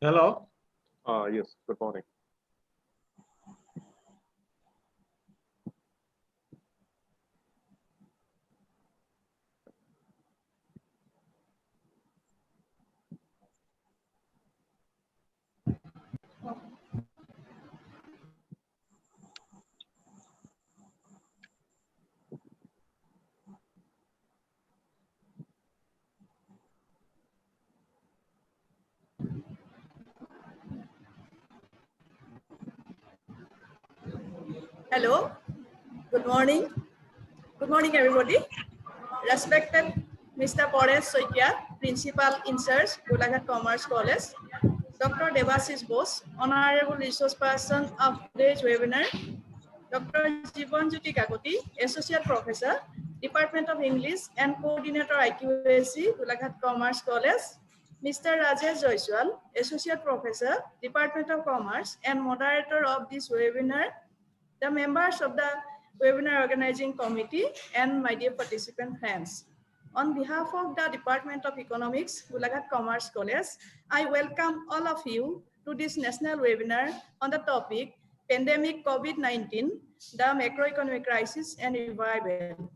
Hello. Yes, good morning. Hello, good morning. Good morning, everybody. Respected Mr. Paresh Soikia, Principal in Charge, Golaghat Commerce College, Dr. Devasis Bose, Honorable Resource Person of today's webinar, Dr. Jivan Jyoti Kakoti, Associate Professor, Department of English and Coordinator IQAC, Golaghat Commerce College, Mr. Rajesh Joiswal, Associate Professor, Department of Commerce and Moderator of this webinar, the members of the webinar organizing committee, and my dear participant friends. On behalf of the Department of Economics, Golaghat Commerce College, I welcome all of you to this national webinar on the topic Pandemic COVID-19, the Macroeconomic Crisis and Revival.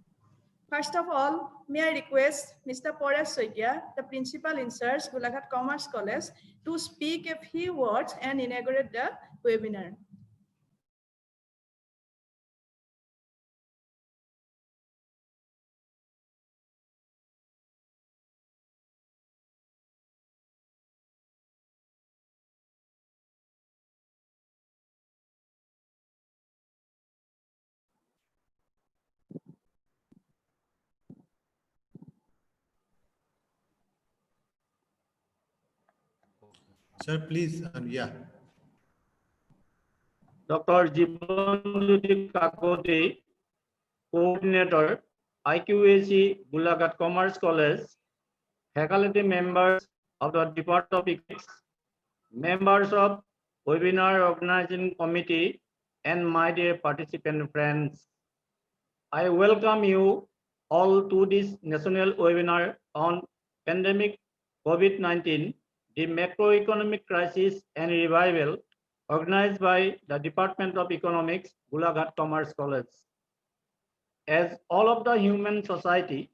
First of all, may I request Mr. Paresh Soikia, the Principal in Charge, Golaghat Commerce College, to speak a few words and inaugurate the webinar. Sir, please, yeah. Dr. Jivan Jyoti Kakoti, Coordinator, IQAC, Golaghat Commerce College, faculty members of the Department of Economics, members of Webinar Organizing Committee, and my dear participant friends. I welcome you all to this national webinar on pandemic COVID-19, the macroeconomic crisis and revival, organized by the Department of Economics, Golaghat Commerce College. As all of the human society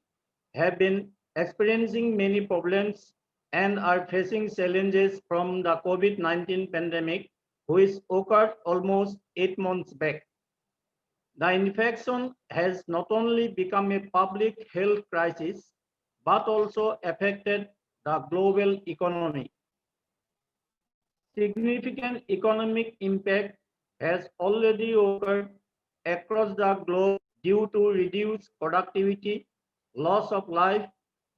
have been experiencing many problems and are facing challenges from the COVID-19 pandemic, which occurred almost 8 months back. The infection has not only become a public health crisis, but also affected the global economy. Significant economic impact has already occurred across the globe due to reduced productivity, loss of life,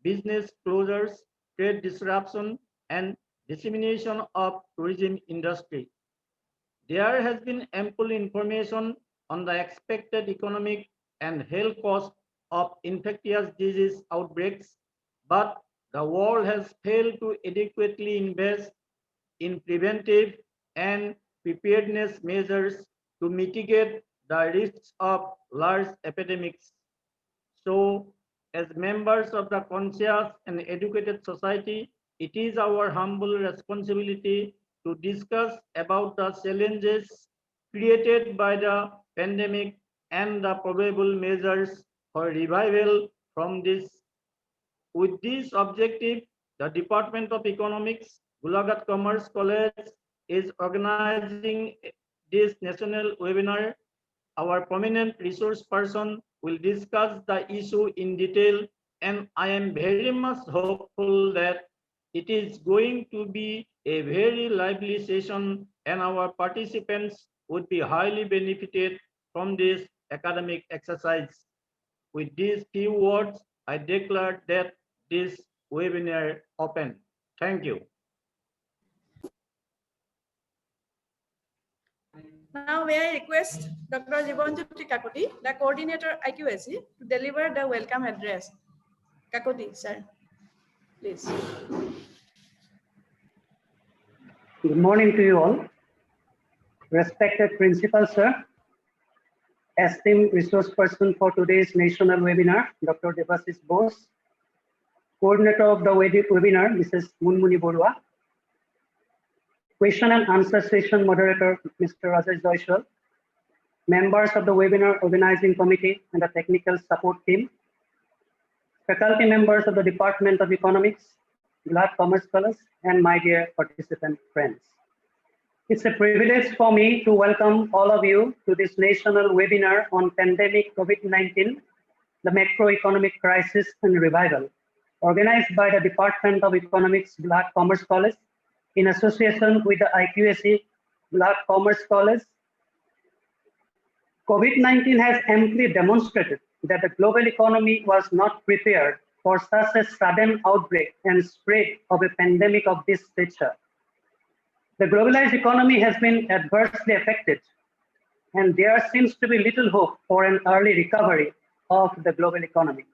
business closures, trade disruption, and dissemination of tourism industry. There has been ample information on the expected economic and health costs of infectious disease outbreaks, but the world has failed to adequately invest in preventive and preparedness measures to mitigate the risks of large epidemics. So, as members of the conscious and educated society, it is our humble responsibility to discuss about the challenges created by the pandemic and the probable measures for revival from this. With this objective, the Department of Economics, Golaghat Commerce College is organizing this national webinar. Our prominent resource person will discuss the issue in detail, and I am very much hopeful that it is going to be a very lively session and our participants would be highly benefited from this academic exercise. With these few words, I declare that this webinar open. Thank you. Now, may I request Dr. Jivan Jyoti Kakoti, the coordinator IQAC, to deliver the welcome address. Kakoti, sir, please. Good morning to you all. Respected Principal, sir, esteemed resource person for today's national webinar, Dr. Devasis Bose, coordinator of the webinar, Mrs. Munmuni Borua, question and answer session moderator, Mr. Rajesh Doishwal, members of the webinar organizing committee and the technical support team, faculty members of the Department of Economics, Glad Commerce College, and my dear participant friends. It's a privilege for me to welcome all of you to this national webinar on pandemic COVID-19, the macroeconomic crisis and revival, organized by the Department of Economics, Glad Commerce College, in association with the IQAC, Glad Commerce College. COVID-19 has amply demonstrated that the global economy was not prepared for such a sudden outbreak and spread of a pandemic of this nature. The globalized economy has been adversely affected, and there seems to be little hope for an early recovery of the global economy.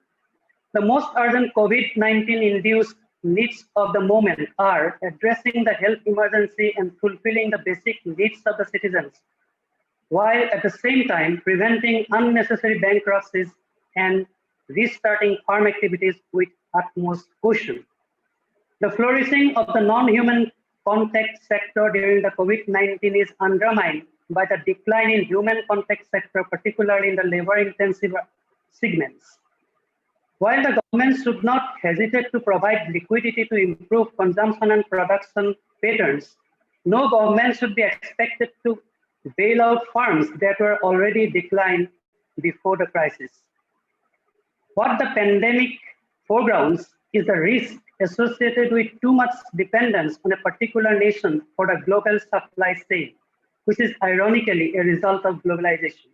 The most urgent COVID-19 induced needs of the moment are addressing the health emergency and fulfilling the basic needs of the citizens, while at the same time preventing unnecessary bankruptcies and restarting farm activities with utmost caution. The flourishing of the non-human contact sector during the COVID-19 is undermined by the decline in human contact sector, particularly in the labor-intensive segments. While the government should not hesitate to provide liquidity to improve consumption and production patterns, no government should be expected to bail out firms that were already declined before the crisis. What the pandemic foregrounds is the risk associated with too much dependence on a particular nation for the global supply chain, which is ironically a result of globalization.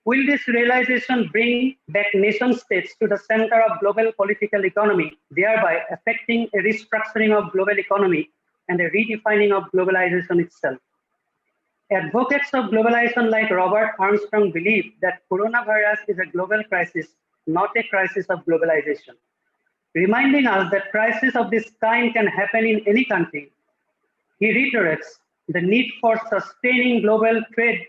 Will this realization bring back nation states to the center of global political economy, thereby affecting a restructuring of global economy and a redefining of globalization itself? Advocates of globalization like Robert Armstrong believe that coronavirus is a global crisis, not a crisis of globalization. Reminding us that crises of this kind can happen in any country, he reiterates the need for sustaining global trade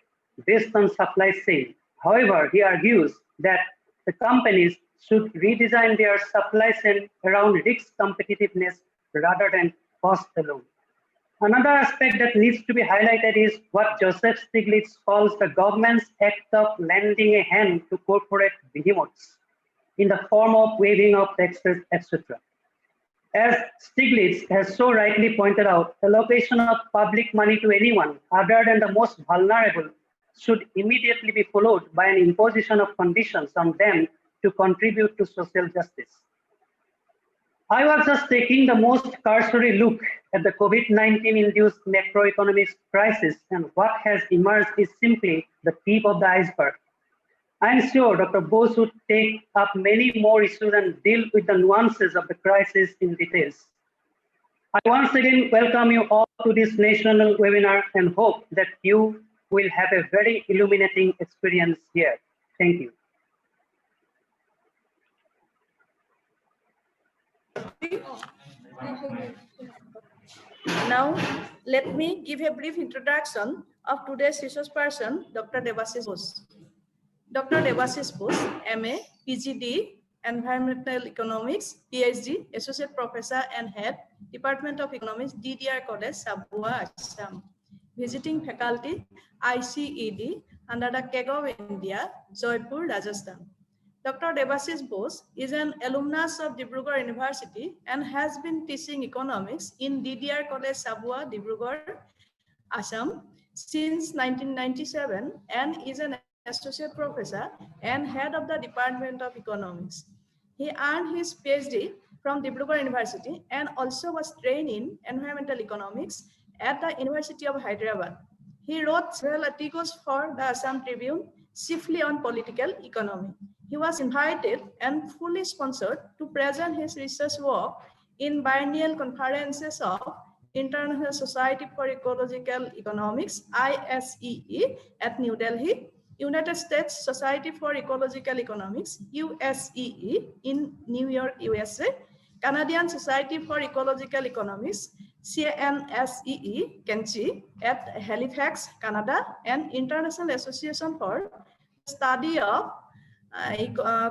based on supply chain. However, he argues that the companies should redesign their supply chain around risk competitiveness rather than cost alone. Another aspect that needs to be highlighted is what Joseph Stiglitz calls the government's act of lending a hand to corporate behemoths in the form of waiving of taxes, etc. As Stiglitz has so rightly pointed out, allocation of public money to anyone other than the most vulnerable should immediately be followed by an imposition of conditions on them to contribute to social justice. I was just taking the most cursory look at the COVID-19 induced macroeconomic crisis, and what has emerged is simply the tip of the iceberg. I'm sure Dr. Bose would take up many more issues and deal with the nuances of the crisis in details. I once again welcome you all to this national webinar and hope that you will have a very illuminating experience here. Thank you. Now, let me give a brief introduction of today's resource person, Dr. Debasis Bose. Dr. Debasis Bose, MA, PGD, Environmental Economics, PhD, Associate Professor and Head, Department of Economics, DDR College, Sabua, Assam. Visiting faculty, ICED, under the KEG of India, Jaipur, Rajasthan. Dr. Debasis Bose is an alumnus of Dibrugarh University and has been teaching economics in DDR College, Sabua, Dibrugarh, Assam since 1997 and is an associate professor and head of the Department of Economics. He earned his PhD from Dibrugarh University and also was trained in environmental economics at the University of Hyderabad. He wrote several articles for the Assam Tribune, chiefly on political economy. He was invited and fully sponsored to present his research work in biennial conferences of International Society for Ecological Economics, ISEE, at New Delhi, United States Society for Ecological Economics, USEE, in New York, USA, Canadian Society for Ecological Economics, CNSEE, Kenchi, at Halifax, Canada, and International Association for Study of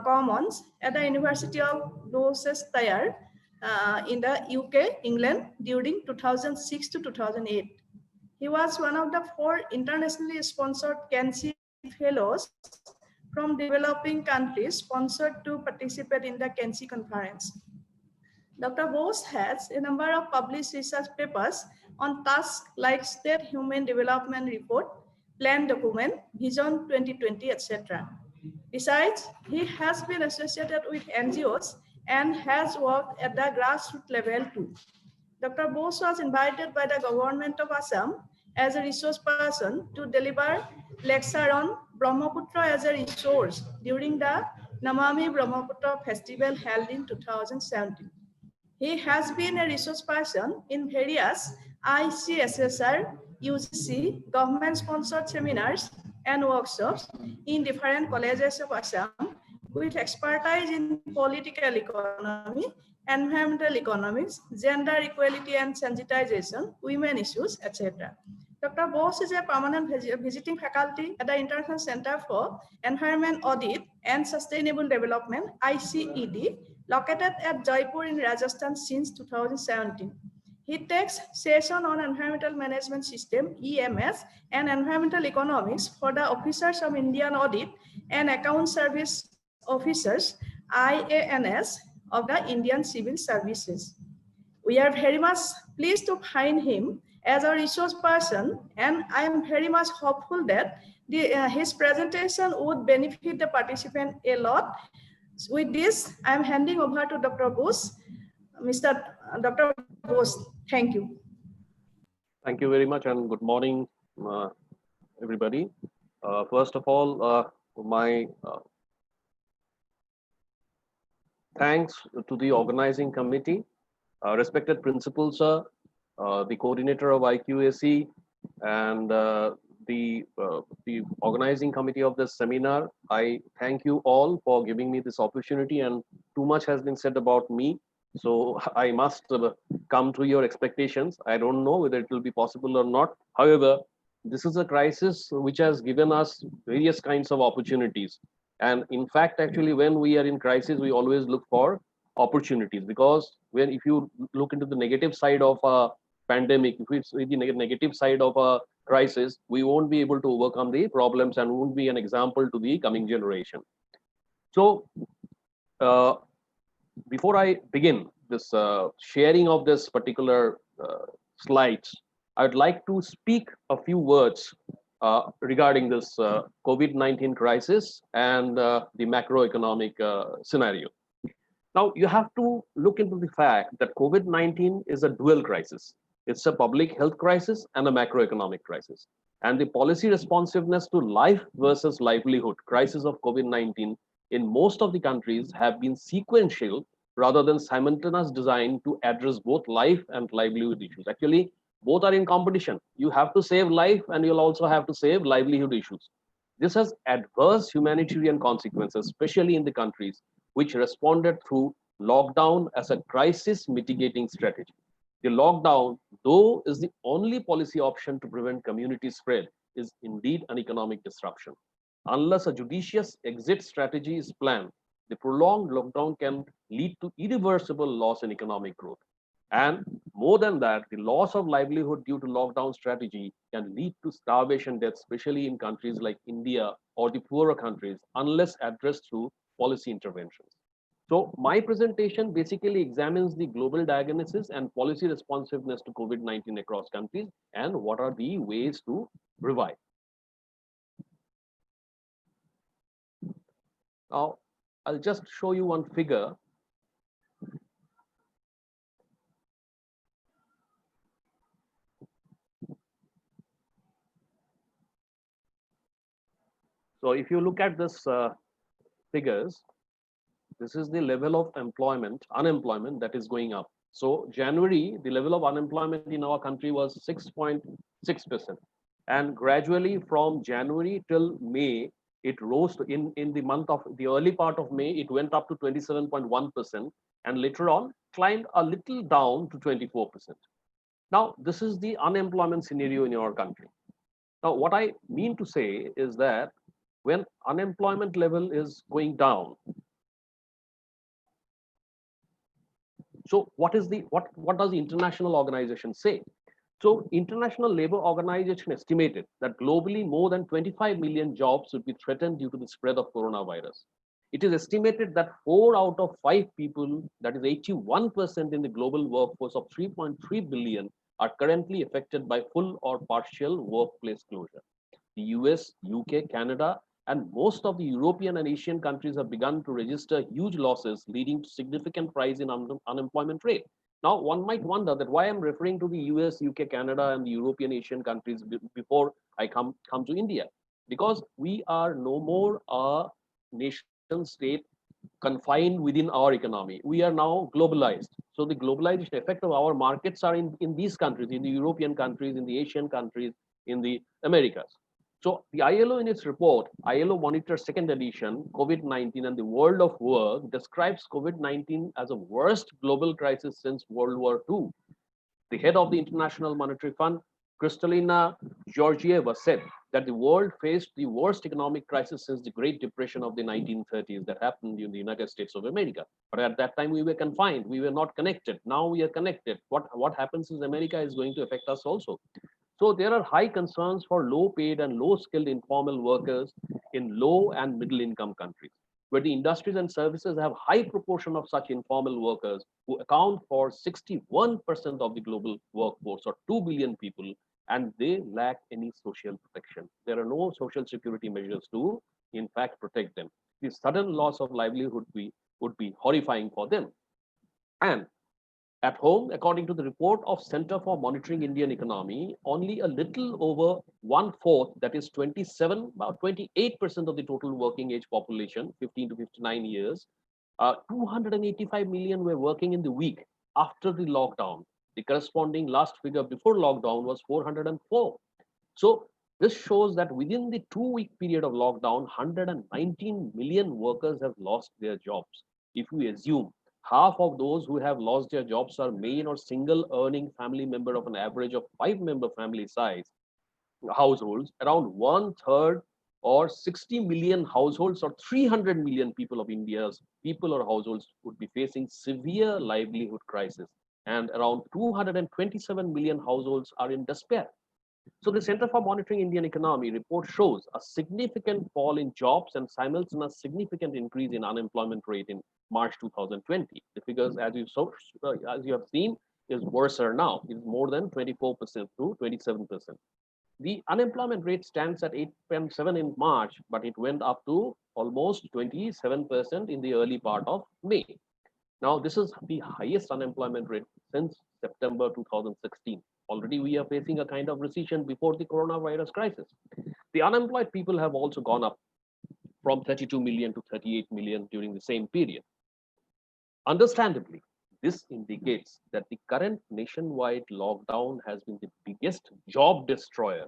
Commons at the University of Gloucestershire in the UK, England, during 2006 to 2008. He was one of the 4 internationally sponsored Kensi Fellows from developing countries sponsored to participate in the Kensi conference. Dr. Bose has a number of published research papers on tasks like State Human Development Report, Plan Document, Vision 2020, etc. Besides, he has been associated with NGOs and has worked at the grassroots level too. Dr. Bose was invited by the government of Assam as a resource person to deliver lecture on Brahmaputra as a resource during the Namami Brahmaputra festival held in 2017. He has been a resource person in various ICSSR, UGC, government-sponsored seminars and workshops in different colleges of Assam with expertise in political economy, environmental economics, gender equality and sensitization, women issues, etc. Dr. Bose is a permanent visiting faculty at the International Center for Environment Audit and Sustainable Development, ICED, located at Jaipur in Rajasthan since 2017. He takes session on environmental management system, EMS, and environmental economics for the officers of Indian Audit and Account Service Officers, IANS, of the Indian Civil Services. We are very much pleased to find him as a resource person, and I am very much hopeful that his presentation would benefit the participant a lot. With this, I am handing over to Dr. Bose. Dr. Bose, thank you. Thank you very much and good morning, everybody. First of all, my thanks to the organizing committee, respected principal sir, the coordinator of IQAC, and the organizing committee of this seminar. I thank you all for giving me this opportunity, and too much has been said about me. So I must come to your expectations. I don't know whether it will be possible or not. However, this is a crisis which has given us various kinds of opportunities. And in fact, actually, when we are in crisis, we always look for opportunities, because if you look into the negative side of a pandemic, if it's the negative side of a crisis, we won't be able to overcome the problems and won't be an example to the coming generation. So before I begin this sharing of this particular slides, I'd like to speak a few words regarding this COVID-19 crisis and the macroeconomic scenario. Now, you have to look into the fact that COVID-19 is a dual crisis. It's a public health crisis and a macroeconomic crisis. And the policy responsiveness to life versus livelihood crisis of COVID-19 in most of the countries have been sequential rather than simultaneous, designed to address both life and livelihood issues. Actually, both are in competition. You have to save life and you'll also have to save livelihood issues. This has adverse humanitarian consequences, especially in the countries which responded through lockdown as a crisis mitigating strategy. The lockdown, though is the only policy option to prevent community spread, is indeed an economic disruption. Unless a judicious exit strategy is planned, the prolonged lockdown can lead to irreversible loss in economic growth. And more than that, the loss of livelihood due to lockdown strategy can lead to starvation deaths, especially in countries like India or the poorer countries, unless addressed through policy interventions. So my presentation basically examines the global diagnosis and policy responsiveness to COVID-19 across countries and what are the ways to revive. Now, I'll just show you one figure. So if you look at this figures, this is the level of unemployment that is going up. So January, the level of unemployment in our country was 6.6%. And gradually from January till May, it rose to, in the early part of May, it went up to 27.1%, and later on climbed a little down to 24%. Now, this is the unemployment scenario in your country. Now, what I mean to say is that when unemployment level is going down, so what does the international organization say? So International Labour Organization estimated that globally more than 25 million jobs would be threatened due to the spread of coronavirus. It is estimated that 4 out of 5 people, that is 81% in the global workforce of 3.3 billion, are currently affected by full or partial workplace closure. The US, UK, Canada, and most of the European and Asian countries have begun to register huge losses, leading to significant rise in unemployment rate. Now, one might wonder that why I'm referring to the US, UK, Canada, and the European Asian countries before I come to India, because we are no more a nation state confined within our economy. We are now globalized. So the globalization effect of our markets are in these countries, in the European countries, in the Asian countries, in the Americas. So the ILO in its report, ILO Monitor second edition, COVID-19 and the World of Work, describes COVID-19 as a worst global crisis since World War II. The head of the International Monetary Fund, Kristalina Georgieva, said that the world faced the worst economic crisis since the Great Depression of the 1930s that happened in the United States of America. But at that time, we were confined. We were not connected. Now we are connected. What happens in America is going to affect us also. So there are high concerns for low paid and low skilled informal workers in low and middle income countries, where the industries and services have high proportion of such informal workers who account for 61% of the global workforce, or 2 billion people, and they lack any social protection. There are no social security measures to, in fact, protect them. The sudden loss of livelihood would be horrifying for them. And at home, according to the report of Center for Monitoring Indian Economy, only a little over one-fourth, that is 27, about 28% of the total working age population, 15 to 59 years, 285 million were working in the week after the lockdown. The corresponding last figure before lockdown was 404. So this shows that within the 2-week period of lockdown, 119 million workers have lost their jobs. If we assume half of those who have lost their jobs are main or single earning family member of an average of 5-member family size households, around 1/3 or 60 million households or 300 million people of India's people or households would be facing severe livelihood crisis, and around 227 million households are in despair. So the Center for Monitoring Indian Economy report shows a significant fall in jobs and simultaneous significant increase in unemployment rate in March 2020. The figures, as you have seen, is worse now. It is more than 24% to 27%. The unemployment rate stands at 8.7 in March, but it went up to almost 27% in the early part of May. Now, this is the highest unemployment rate since September 2016. Already we are facing a kind of recession before the coronavirus crisis. The unemployed people have also gone up from 32 million to 38 million during the same period. Understandably, this indicates that the current nationwide lockdown has been the biggest job destroyer,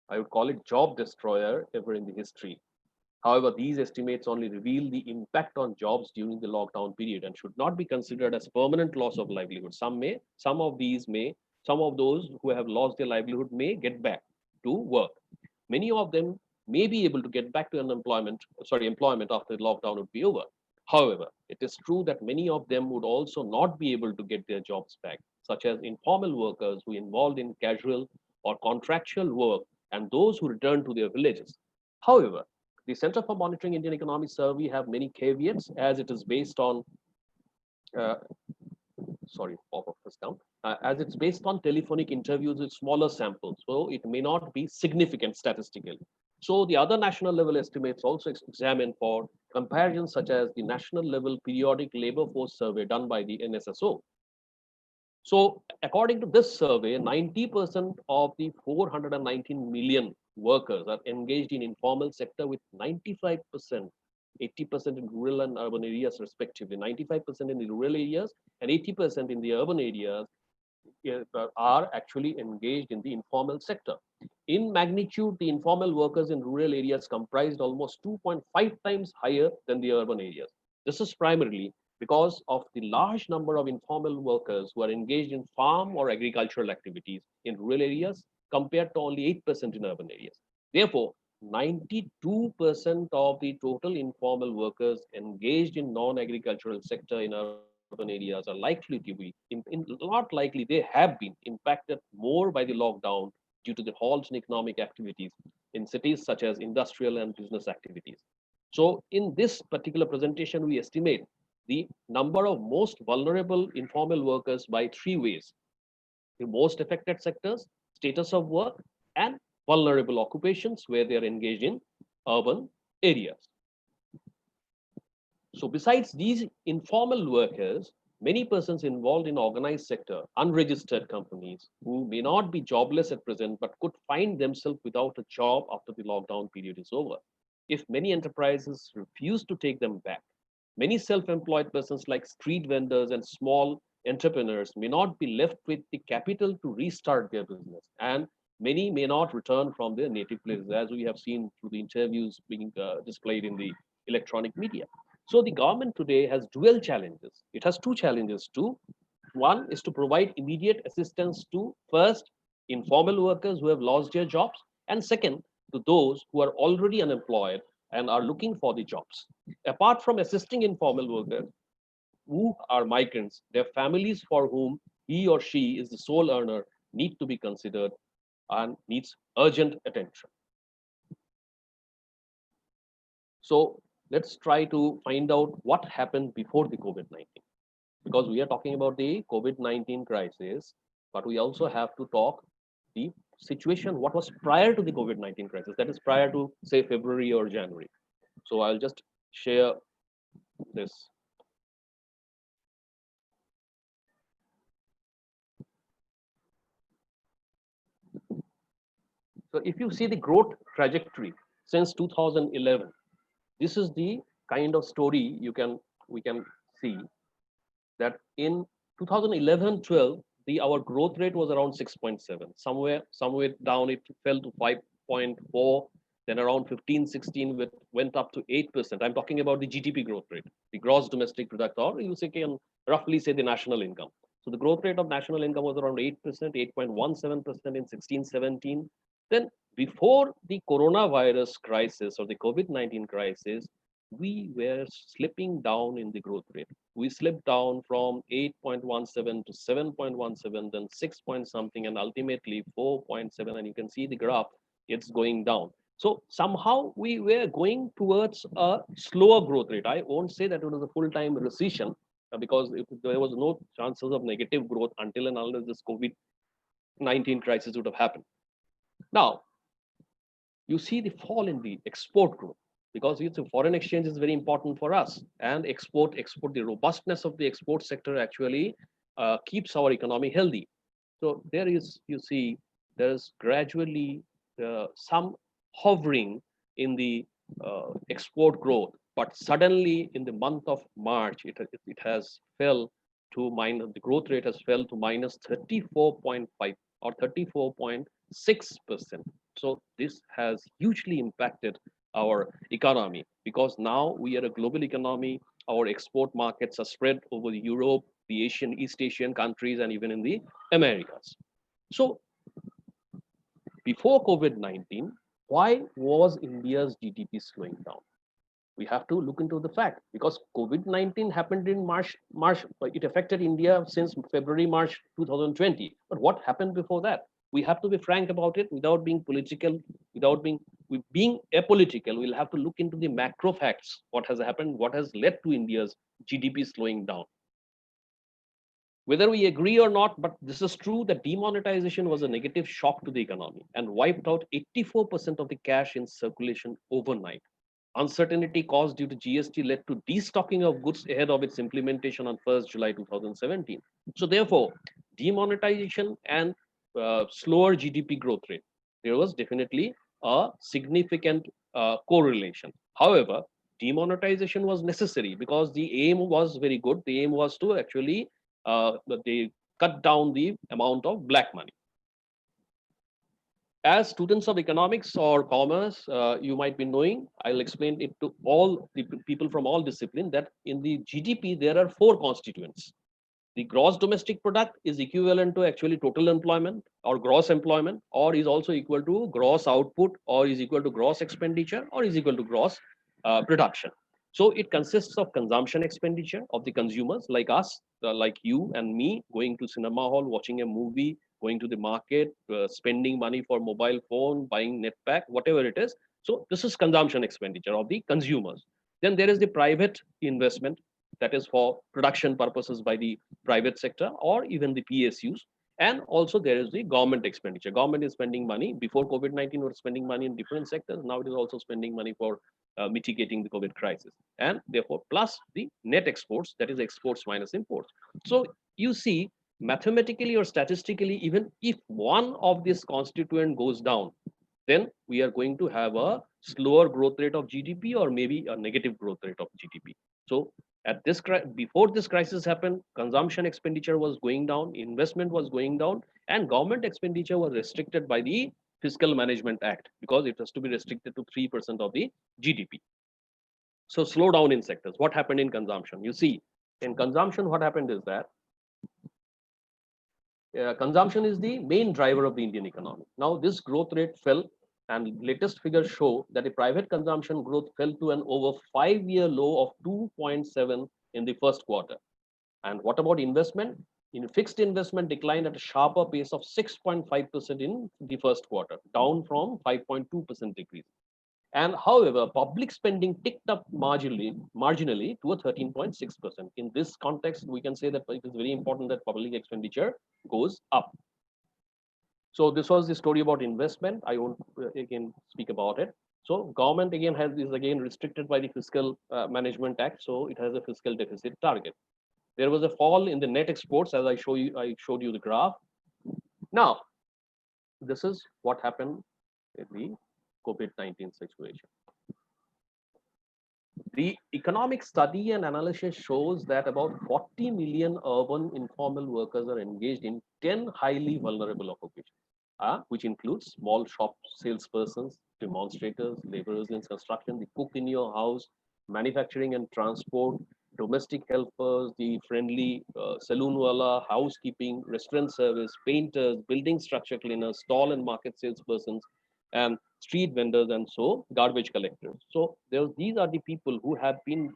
I would call it job destroyer, ever in the history. However, these estimates only reveal the impact on jobs during the lockdown period and should not be considered as permanent loss of livelihood. Some of those who have lost their livelihood may get back to work. Many of them may be able to get back to employment after the lockdown would be over. However, it is true that many of them would also not be able to get their jobs back, such as informal workers who involved in casual or contractual work and those who return to their villages. However, the Center for Monitoring Indian Economy survey have many caveats, as it is based on uh, as it's based on telephonic interviews with smaller samples, so it may not be significant statistically. So the other national level estimates also examine for comparisons such as the national level periodic labor force survey done by the NSSO. So according to this survey, 90% of the 419 million workers are engaged in informal sector, with 95%, 80% in rural and urban areas respectively. 95% in the rural areas and 80% in the urban areas are actually engaged in the informal sector. In magnitude, the informal workers in rural areas comprised almost 2.5 times higher than the urban areas. This is primarily because of the large number of informal workers who are engaged in farm or agricultural activities in rural areas compared to only 8% in urban areas. Therefore, 92% of the total informal workers engaged in non-agricultural sector in urban urban areas are likely to be, not likely, they have been impacted more by the lockdown due to the halt in economic activities in cities such as industrial and business activities. So in this particular presentation, we estimate the number of most vulnerable informal workers by three ways: the most affected sectors, status of work, and vulnerable occupations where they are engaged in urban areas. So besides these informal workers, many persons involved in organized sector, unregistered companies who may not be jobless at present but could find themselves without a job after the lockdown period is over. If many enterprises refuse to take them back, many self-employed persons like street vendors and small entrepreneurs may not be left with the capital to restart their business, and many may not return from their native places, as we have seen through the interviews being displayed in the electronic media. So the government today has dual challenges. It has two challenges too. One is to provide immediate assistance to, first, informal workers who have lost their jobs, and second, to those who are already unemployed and are looking for the jobs. Apart from assisting informal workers who are migrants, their families for whom he or she is the sole earner need to be considered and needs urgent attention. So let's try to find out what happened before the COVID-19, because we are talking about the COVID-19 crisis, but we also have to talk the situation, what was prior to the COVID-19 crisis, that is prior to say February or January. So I'll just share this. So if you see the growth trajectory since 2011, this is the kind of story we can see that in 2011-12, our growth rate was around 6.7. Somewhere down it fell to 5.4. Then around 15-16 went up to 8%. I'm talking about the GDP growth rate, the gross domestic product, or you can roughly say the national income. So the growth rate of national income was around 8%, 8.17% in 16-17. Then before the coronavirus crisis or the COVID-19 crisis, we were slipping down in the growth rate. We slipped down from 8.17 to 7.17, then 6 point something, and ultimately 4.7. And you can see the graph, it's going down. So somehow we were going towards a slower growth rate. I won't say that it was a full-time recession, because there was no chances of negative growth until and unless this COVID-19 crisis would have happened. Now, you see the fall in the export growth, because it's a foreign exchange is very important for us, and the robustness of the export sector actually keeps our economy healthy. So there is, you see, there's gradually some hovering in the export growth, but suddenly in the month of March, it has fell to minus, the growth rate has fell to minus 34.5 or 34.6%. So this has hugely impacted our economy, because now we are a global economy. Our export markets are spread over Europe, the East Asian countries, and even in the Americas. So before COVID-19, why was India's GDP slowing down? We have to look into the fact, because COVID-19 happened in March, it affected India since February, March 2020. But what happened before that? We have to be frank about it without being political, without being apolitical. We'll have to look into the macro facts, what has happened, what has led to India's GDP slowing down. Whether we agree or not, but this is true that demonetization was a negative shock to the economy and wiped out 84% of the cash in circulation overnight. Uncertainty caused due to GST led to destocking of goods ahead of its implementation on 1st July 2017. So therefore, demonetization and slower GDP growth rate, there was definitely a significant correlation. However, demonetization was necessary because the aim was very good. The aim was to actually they cut down the amount of black money. As students of economics or commerce, you might be knowing, I'll explain it to all the people from all disciplines, that in the GDP, there are 4 constituents. The gross domestic product is equivalent to actually total employment or gross employment, or is also equal to gross output, or is equal to gross expenditure, or is equal to gross production. So it consists of consumption expenditure of the consumers like us, like you and me, going to cinema hall, watching a movie, going to the market, spending money for mobile phone, buying net pack, whatever it is. So this is consumption expenditure of the consumers. Then there is the private investment, that is for production purposes by the private sector or even the PSUs. And also there is the government expenditure. Government is spending money. Before COVID-19, we're spending money in different sectors. Now it is also spending money for mitigating the COVID crisis. And therefore, plus the net exports, that is exports minus imports. So you see, mathematically or statistically, even if one of these constituent goes down, then we are going to have a slower growth rate of GDP or maybe a negative growth rate of GDP. So at this before this crisis happened, consumption expenditure was going down, investment was going down, and government expenditure was restricted by the Fiscal Management Act because it has to be restricted to 3% of the GDP. So slow down in sectors. What happened in consumption? You see, in consumption, what happened is that consumption is the main driver of the Indian economy. Now this growth rate fell, and latest figures show that the private consumption growth fell to an over 5-year low of 2.7 in the first quarter. And what about investment? In fixed investment declined at a sharper pace of 6.5% in the first quarter, down from 5.2% decrease. And however, public spending ticked up marginally to a 13.6%. In this context, we can say that it is very important that public expenditure goes up. So this was the story about investment. I won't again speak about it. So government again is again restricted by the Fiscal Management Act. So it has a fiscal deficit target. There was a fall in the net exports, as I showed you the graph. Now, this is what happened in the COVID-19 situation. The economic study and analysis shows that about 40 million urban informal workers are engaged in 10 highly vulnerable occupations, which includes small shop salespersons, demonstrators, laborers in construction, the cook in your house, manufacturing and transport, domestic helpers, the friendly saloon wala, housekeeping, restaurant service, painters, building structure cleaners, stall and market salespersons, and street vendors, and so garbage collectors. So these are the people who have been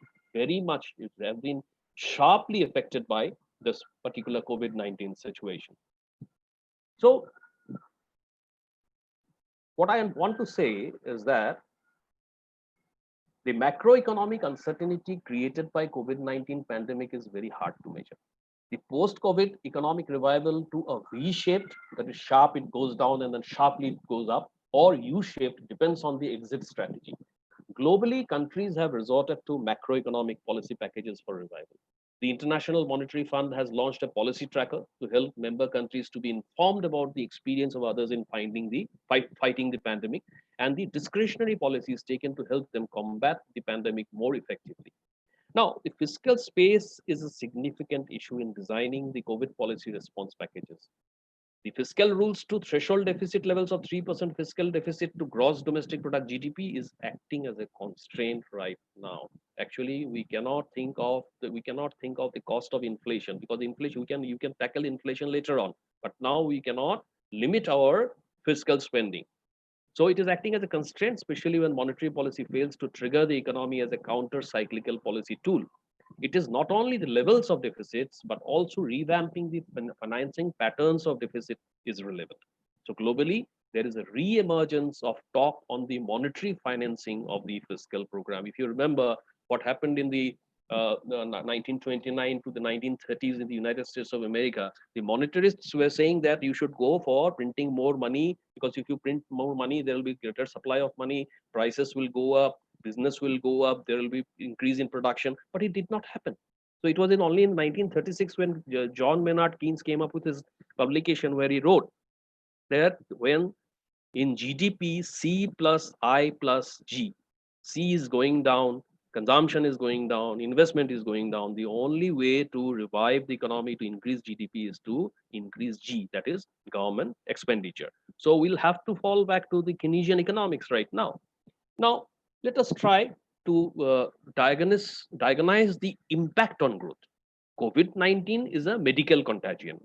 sharply affected by this particular COVID-19 situation. So what I want to say is that the macroeconomic uncertainty created by COVID-19 pandemic is very hard to measure. The post-COVID economic revival to a V-shaped, that is sharp, it goes down and then sharply it goes up, or U-shaped, depends on the exit strategy. Globally, countries have resorted to macroeconomic policy packages for revival. The International Monetary Fund has launched a policy tracker to help member countries to be informed about the experience of others in fighting the pandemic, and the discretionary policies taken to help them combat the pandemic more effectively. Now, the fiscal space is a significant issue in designing the COVID policy response packages. The fiscal rules to threshold deficit levels of 3% fiscal deficit to gross domestic product GDP is acting as a constraint right now. Actually, we cannot think of the cost of inflation, because inflation you can tackle inflation later on, but now we cannot limit our fiscal spending. So it is acting as a constraint, especially when monetary policy fails to trigger the economy as a counter-cyclical policy tool. It is not only the levels of deficits, but also revamping the financing patterns of deficit is relevant. So globally, there is a re-emergence of talk on the monetary financing of the fiscal program. If you remember what happened in the 1929 to the 1930s in the United States of America, the monetarists were saying that you should go for printing more money, because if you print more money, there will be greater supply of money, prices will go up, business will go up, there will be increase in production, but it did not happen. So it was only in 1936 when John Maynard Keynes came up with his publication where he wrote that when in GDP, C plus I plus G, C is going down, consumption is going down, investment is going down. The only way to revive the economy, to increase GDP, is to increase G, that is government expenditure. So we'll have to fall back to the Keynesian economics right now. Now, let us try to diagnose the impact on growth. COVID-19 is a medical contagion.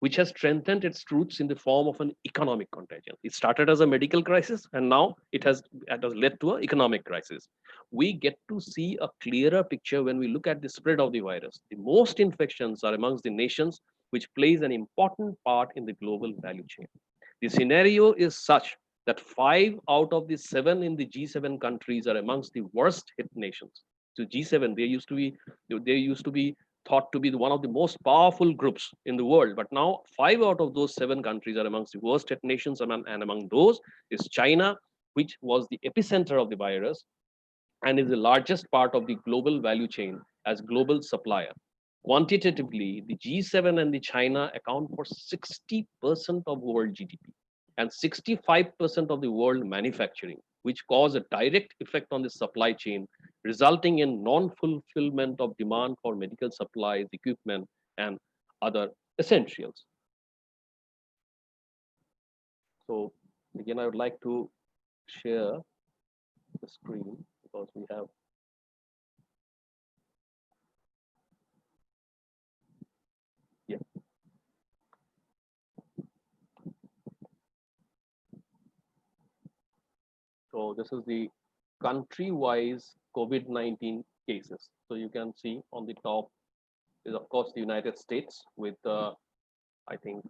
which has strengthened its roots in the form of an economic contagion. It started as a medical crisis, and now it has led to an economic crisis. We get to see a clearer picture when we look at the spread of the virus. The most infections are amongst the nations which plays an important part in the global value chain. The scenario is such that 5 out of the 7 in the G7 countries are amongst the worst hit nations. So G7, they used to be thought to be one of the most powerful groups in the world, but now 5 out of those 7 countries are amongst the worst hit nations, and among those is China, which was the epicenter of the virus and is the largest part of the global value chain as global supplier. Quantitatively, the G7 and the China account for 60% of world GDP and 65% of the world manufacturing, which cause a direct effect on the supply chain, resulting in non-fulfillment of demand for medical supplies, equipment, and other essentials. So again, I would like to share the screen because we have. Yeah. So this is the country-wise COVID-19 cases. So you can see on the top is of course the United States with I think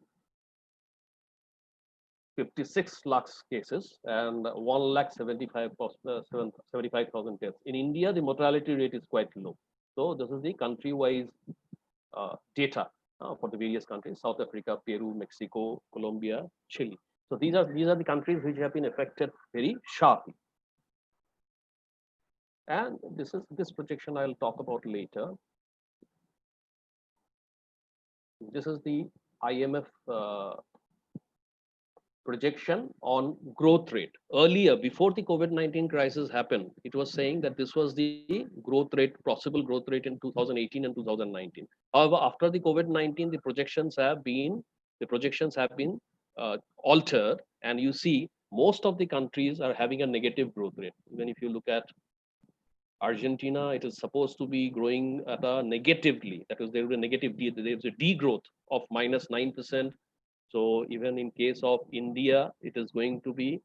56 lakhs cases and 1,75,000 deaths. In India, the mortality rate is quite low. So this is the country-wise data for the various countries: South Africa, Peru, Mexico, Colombia, Chile. So these are the countries which have been affected very sharply. And this projection I'll talk about later. This is the IMF projection on growth rate. Earlier, before the COVID-19 crisis happened, it was saying that this was the growth rate, possible growth rate in 2018 and 2019. However, after the COVID-19, the projections have been altered, and you see most of the countries are having a negative growth rate. Even if you look at Argentina, it is supposed to be growing at a negatively. That is, there is a negative there is a degrowth of -9%. So even in case of India, it is going to be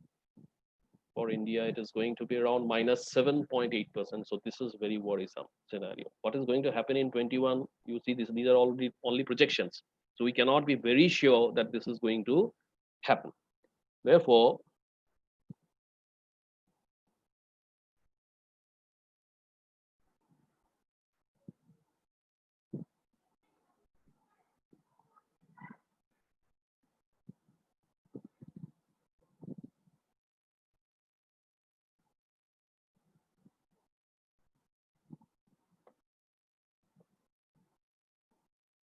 around -7.8%. So this is very worrisome scenario. What is going to happen in 21? You see, these are already only projections. So we cannot be very sure that this is going to happen. Therefore,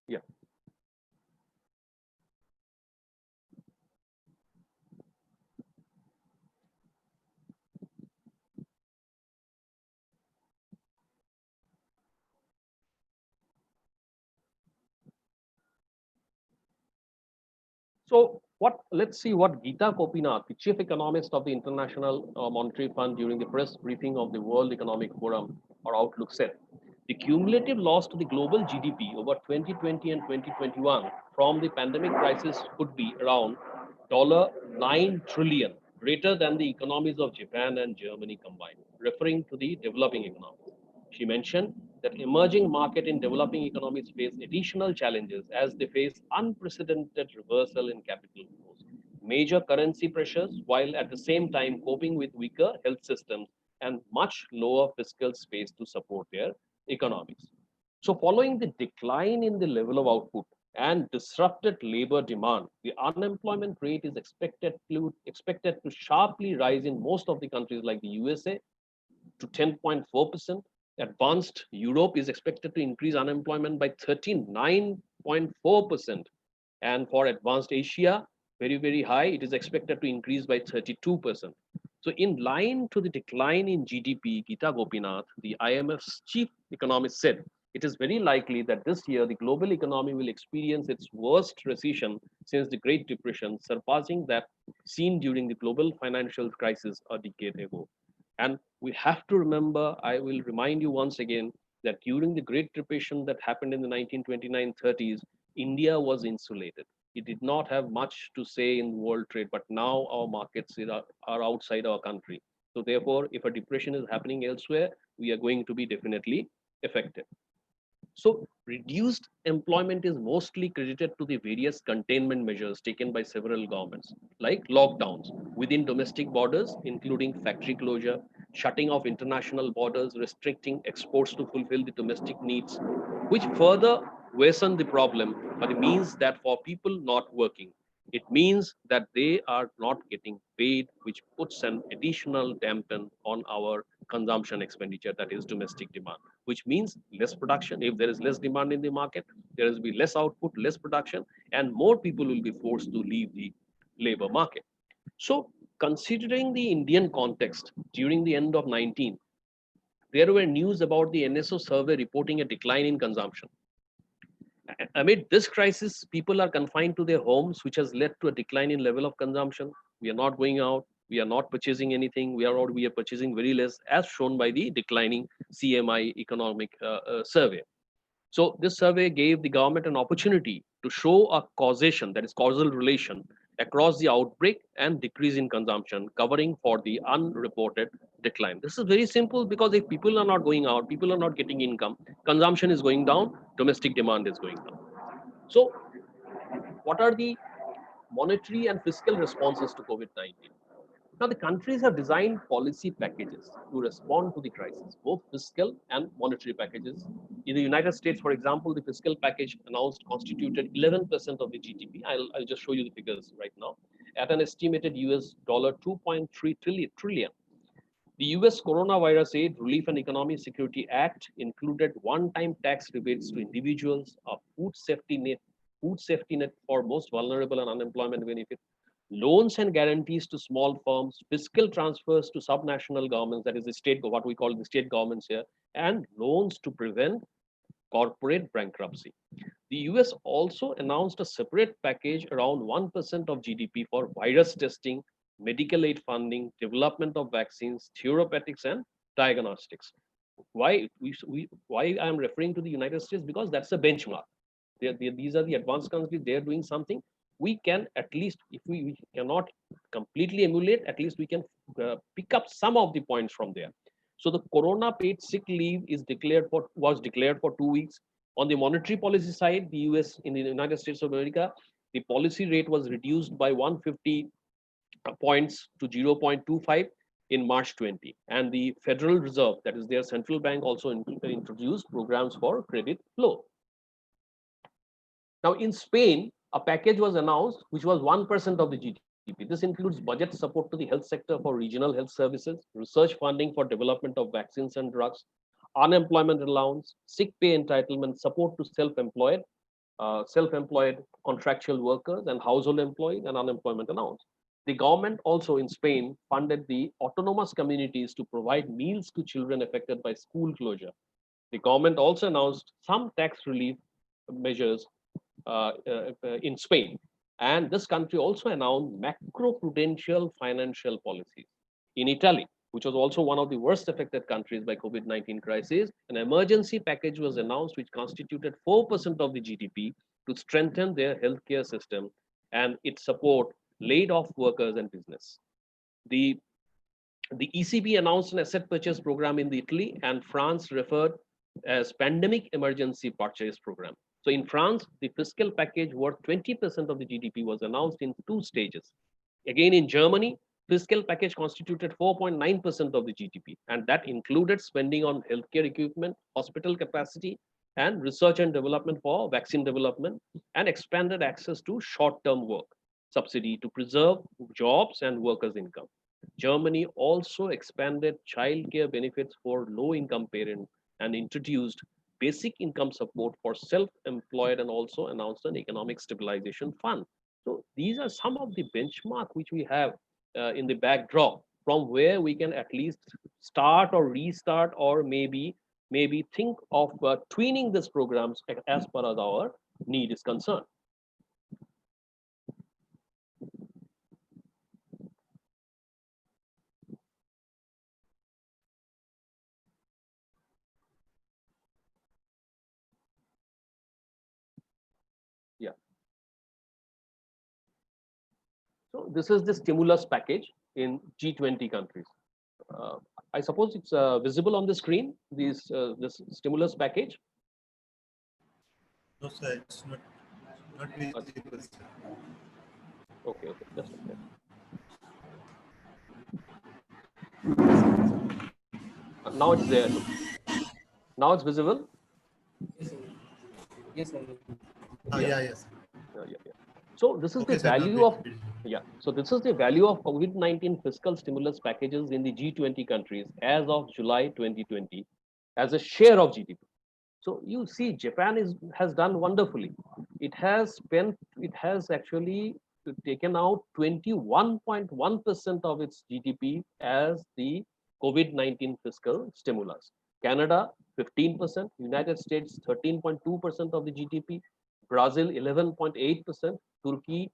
yeah. So let's see what Geeta Gopinath, the chief economist of the International Monetary Fund, during the press briefing of the World Economic Forum or Outlook said. The cumulative loss to the global GDP over 2020 and 2021 from the pandemic crisis could be around $9 trillion, greater than the economies of Japan and Germany combined, referring to the developing economies. She mentioned that emerging market in developing economies face additional challenges as they face unprecedented reversal in capital flows, major currency pressures, while at the same time coping with weaker health systems and much lower fiscal space to support their economies. So following the decline in the level of output and disrupted labor demand, the unemployment rate is expected to sharply rise in most of the countries like the USA to 10.4%. Advanced Europe is expected to increase unemployment by 39.4%. And for advanced Asia, very, very high, it is expected to increase by 32%. So in line to the decline in GDP, Geeta Gopinath, the IMF's chief economist, said it is very likely that this year the global economy will experience its worst recession since the Great Depression, surpassing that seen during the global financial crisis a decade ago. And we have to remember, I will remind you once again, that during the Great Depression that happened in the 1929-30s, India was insulated. it did not have much to say in world trade, but now our markets are outside our country. So therefore, if a depression is happening elsewhere, we are going to be definitely affected. So reduced employment is mostly credited to the various containment measures taken by several governments, like lockdowns within domestic borders, including factory closure, shutting off international borders, restricting exports to fulfill the domestic needs, which further worsen the problem, but it means that for people not working, it means that they are not getting paid, which puts an additional dampen on our consumption expenditure, that is domestic demand, which means less production. If there is less demand in the market, there will be less output, less production, and more people will be forced to leave the labor market. So considering the Indian context, during the end of 19, there were news about the NSO survey reporting a decline in consumption. Amid this crisis, people are confined to their homes, which has led to a decline in level of consumption. We are not going out. We are not purchasing anything. We are purchasing very less, as shown by the declining CMI economic survey. So this survey gave the government an opportunity to show a causation, that is causal relation, across the outbreak and decrease in consumption, covering for the unreported decline. This is very simple, because if people are not going out, people are not getting income, consumption is going down, domestic demand is going down. So what are the monetary and fiscal responses to COVID-19? Now, the countries have designed policy packages to respond to the crisis, both fiscal and monetary packages. In the United States, for example, the fiscal package announced constituted 11% of the GDP. I'll just show you the figures right now. At an estimated US dollar 2.3 trillion. The US Coronavirus Aid, Relief and Economic Security Act included one-time tax rebates to individuals, a food safety net for most vulnerable and unemployment benefit, loans and guarantees to small firms, fiscal transfers to subnational governments, that is the state, what we call the state governments here, and loans to prevent corporate bankruptcy. The US also announced a separate package around 1% of GDP for virus testing, medical aid funding, development of vaccines, therapeutics, and diagnostics. Why I am referring to the United States? Because that's a benchmark. These are the advanced countries. They're doing something. We can at least, if we cannot completely emulate, at least we can pick up some of the points from there. So the corona paid sick leave was declared for 2 weeks. On the monetary policy side, the US, in the United States of America, the policy rate was reduced by 150 points to 0.25 in March 20. And the Federal Reserve, that is their central bank, also introduced programs for credit flow. Now in Spain, a package was announced which was 1% of the GDP. This includes budget support to the health sector for regional health services, research funding for development of vaccines and drugs, unemployment allowance, sick pay entitlement, support to self-employed contractual workers and household employees, and unemployment allowance. The government also in Spain funded the autonomous communities to provide meals to children affected by school closure. The government also announced some tax relief measures in Spain. And this country also announced macroprudential financial policies. In Italy, which was also one of the worst affected countries by COVID-19 crisis, an emergency package was announced which constituted 4% of the GDP to strengthen their healthcare system, and it support laid off workers and business. The ECB announced an asset purchase program in Italy, and France referred as pandemic emergency purchase program. So in France, the fiscal package worth 20% of the GDP was announced in 2 stages. Again, in Germany, fiscal package constituted 4.9% of the GDP, and that included spending on healthcare equipment, hospital capacity, and research and development for vaccine development, and expanded access to short-term work subsidy to preserve jobs and workers' income. Germany also expanded childcare benefits for low-income parents and introduced basic income support for self-employed, and also announced an economic stabilization fund. So these are some of the benchmark which we have in the backdrop, from where we can at least start or restart, or maybe think of tweening these programs as per as our need is concerned. Yeah. So this is the stimulus package in G20 countries. I suppose it's visible on the screen, this stimulus package. No, sir, it's not visible, sir. Okay, just a minute. Now it's there. Now it's visible. Yeah, yes. Yeah. So this is Okay, the sir. Now value of it is. So this is the value of COVID-19 fiscal stimulus packages in the G20 countries as of July 2020 as a share of GDP. So you see, Japan has done wonderfully. It has actually taken out 21.1% of its GDP as the COVID-19 fiscal stimulus. Canada, 15%, United States, 13.2% of the GDP, Brazil, 11.8%, Turkey,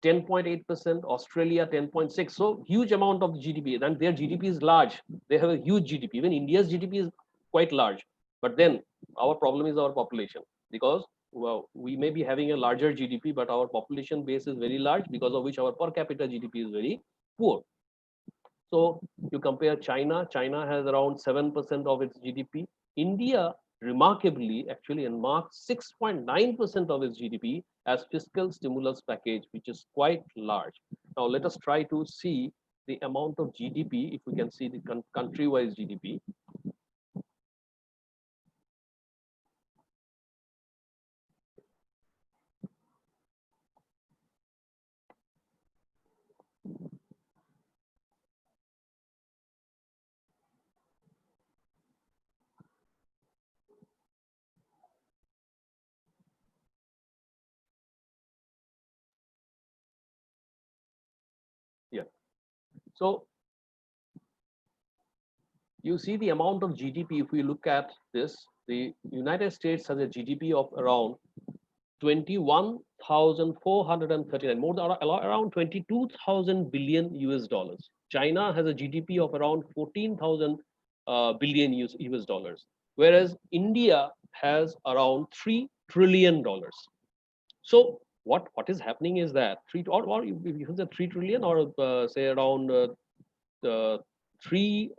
10.8%, Australia 10.6. So huge amount of the GDP, and their GDP is large. They have a huge GDP. Even India's GDP is quite large. But then our problem is our population, because we may be having a larger GDP, but our population base is very large, because of which our per capita GDP is very poor. So you compare China. China has around 7% of its GDP. India remarkably actually earmarks 6.9% of its GDP as fiscal stimulus package, which is quite large. Now let us try to see the amount of GDP, if we can see the country-wise GDP. Yeah. So you see the amount of GDP. If we look at this, the United States has a GDP of around 21,439, more than around 22,000 billion US dollars. China has a GDP of around 14,000 billion US dollars, whereas India has around $3 trillion. So what is happening is that or you use the 3 trillion, or say around 3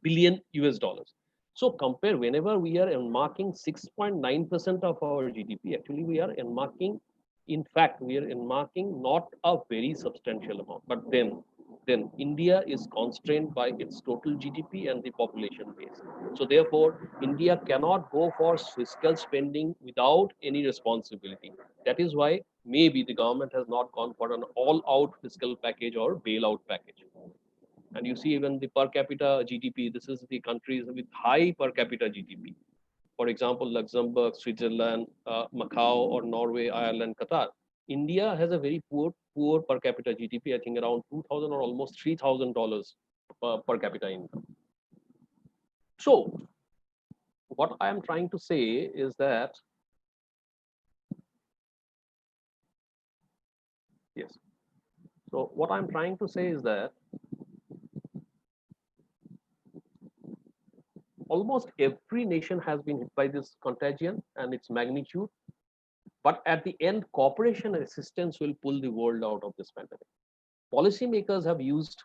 billion US dollars. So compare, whenever we are earmarking 6.9% of our GDP, actually we are earmarking, in fact, we are earmarking not a very substantial amount, but then India is constrained by its total GDP and the population base. So therefore, India cannot go for fiscal spending without any responsibility. That is why maybe the government has not gone for an all-out fiscal package or bailout package. And you see even the per capita GDP, this is the countries with high per capita GDP. For example, Luxembourg, Switzerland, Macau, or Norway, Ireland, Qatar. India has a very poor per capita GDP, I think around 2,000 or almost $3,000 per capita income. So what I am trying to say is that, yes. So what I'm trying to say is that almost every nation has been hit by this contagion and its magnitude. But at the end, cooperation and assistance will pull the world out of this pandemic. Policymakers have used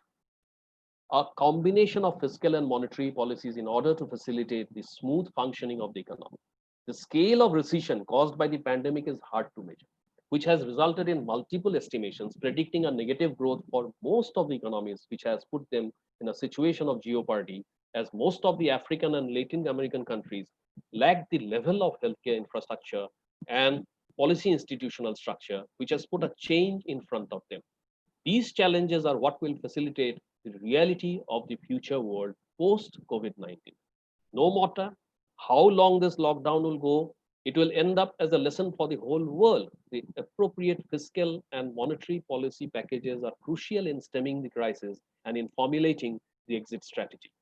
a combination of fiscal and monetary policies in order to facilitate the smooth functioning of the economy. The scale of recession caused by the pandemic is hard to measure, which has resulted in multiple estimations predicting a negative growth for most of the economies, which has put them in a situation of jeopardy, as most of the African and Latin American countries lack the level of healthcare infrastructure and policy institutional structure, which has put a change in front of them. These challenges are what will facilitate the reality of the future world post COVID-19. No matter how long this lockdown will go, it will end up as a lesson for the whole world. The appropriate fiscal and monetary policy packages are crucial in stemming the crisis and in formulating the exit strategy.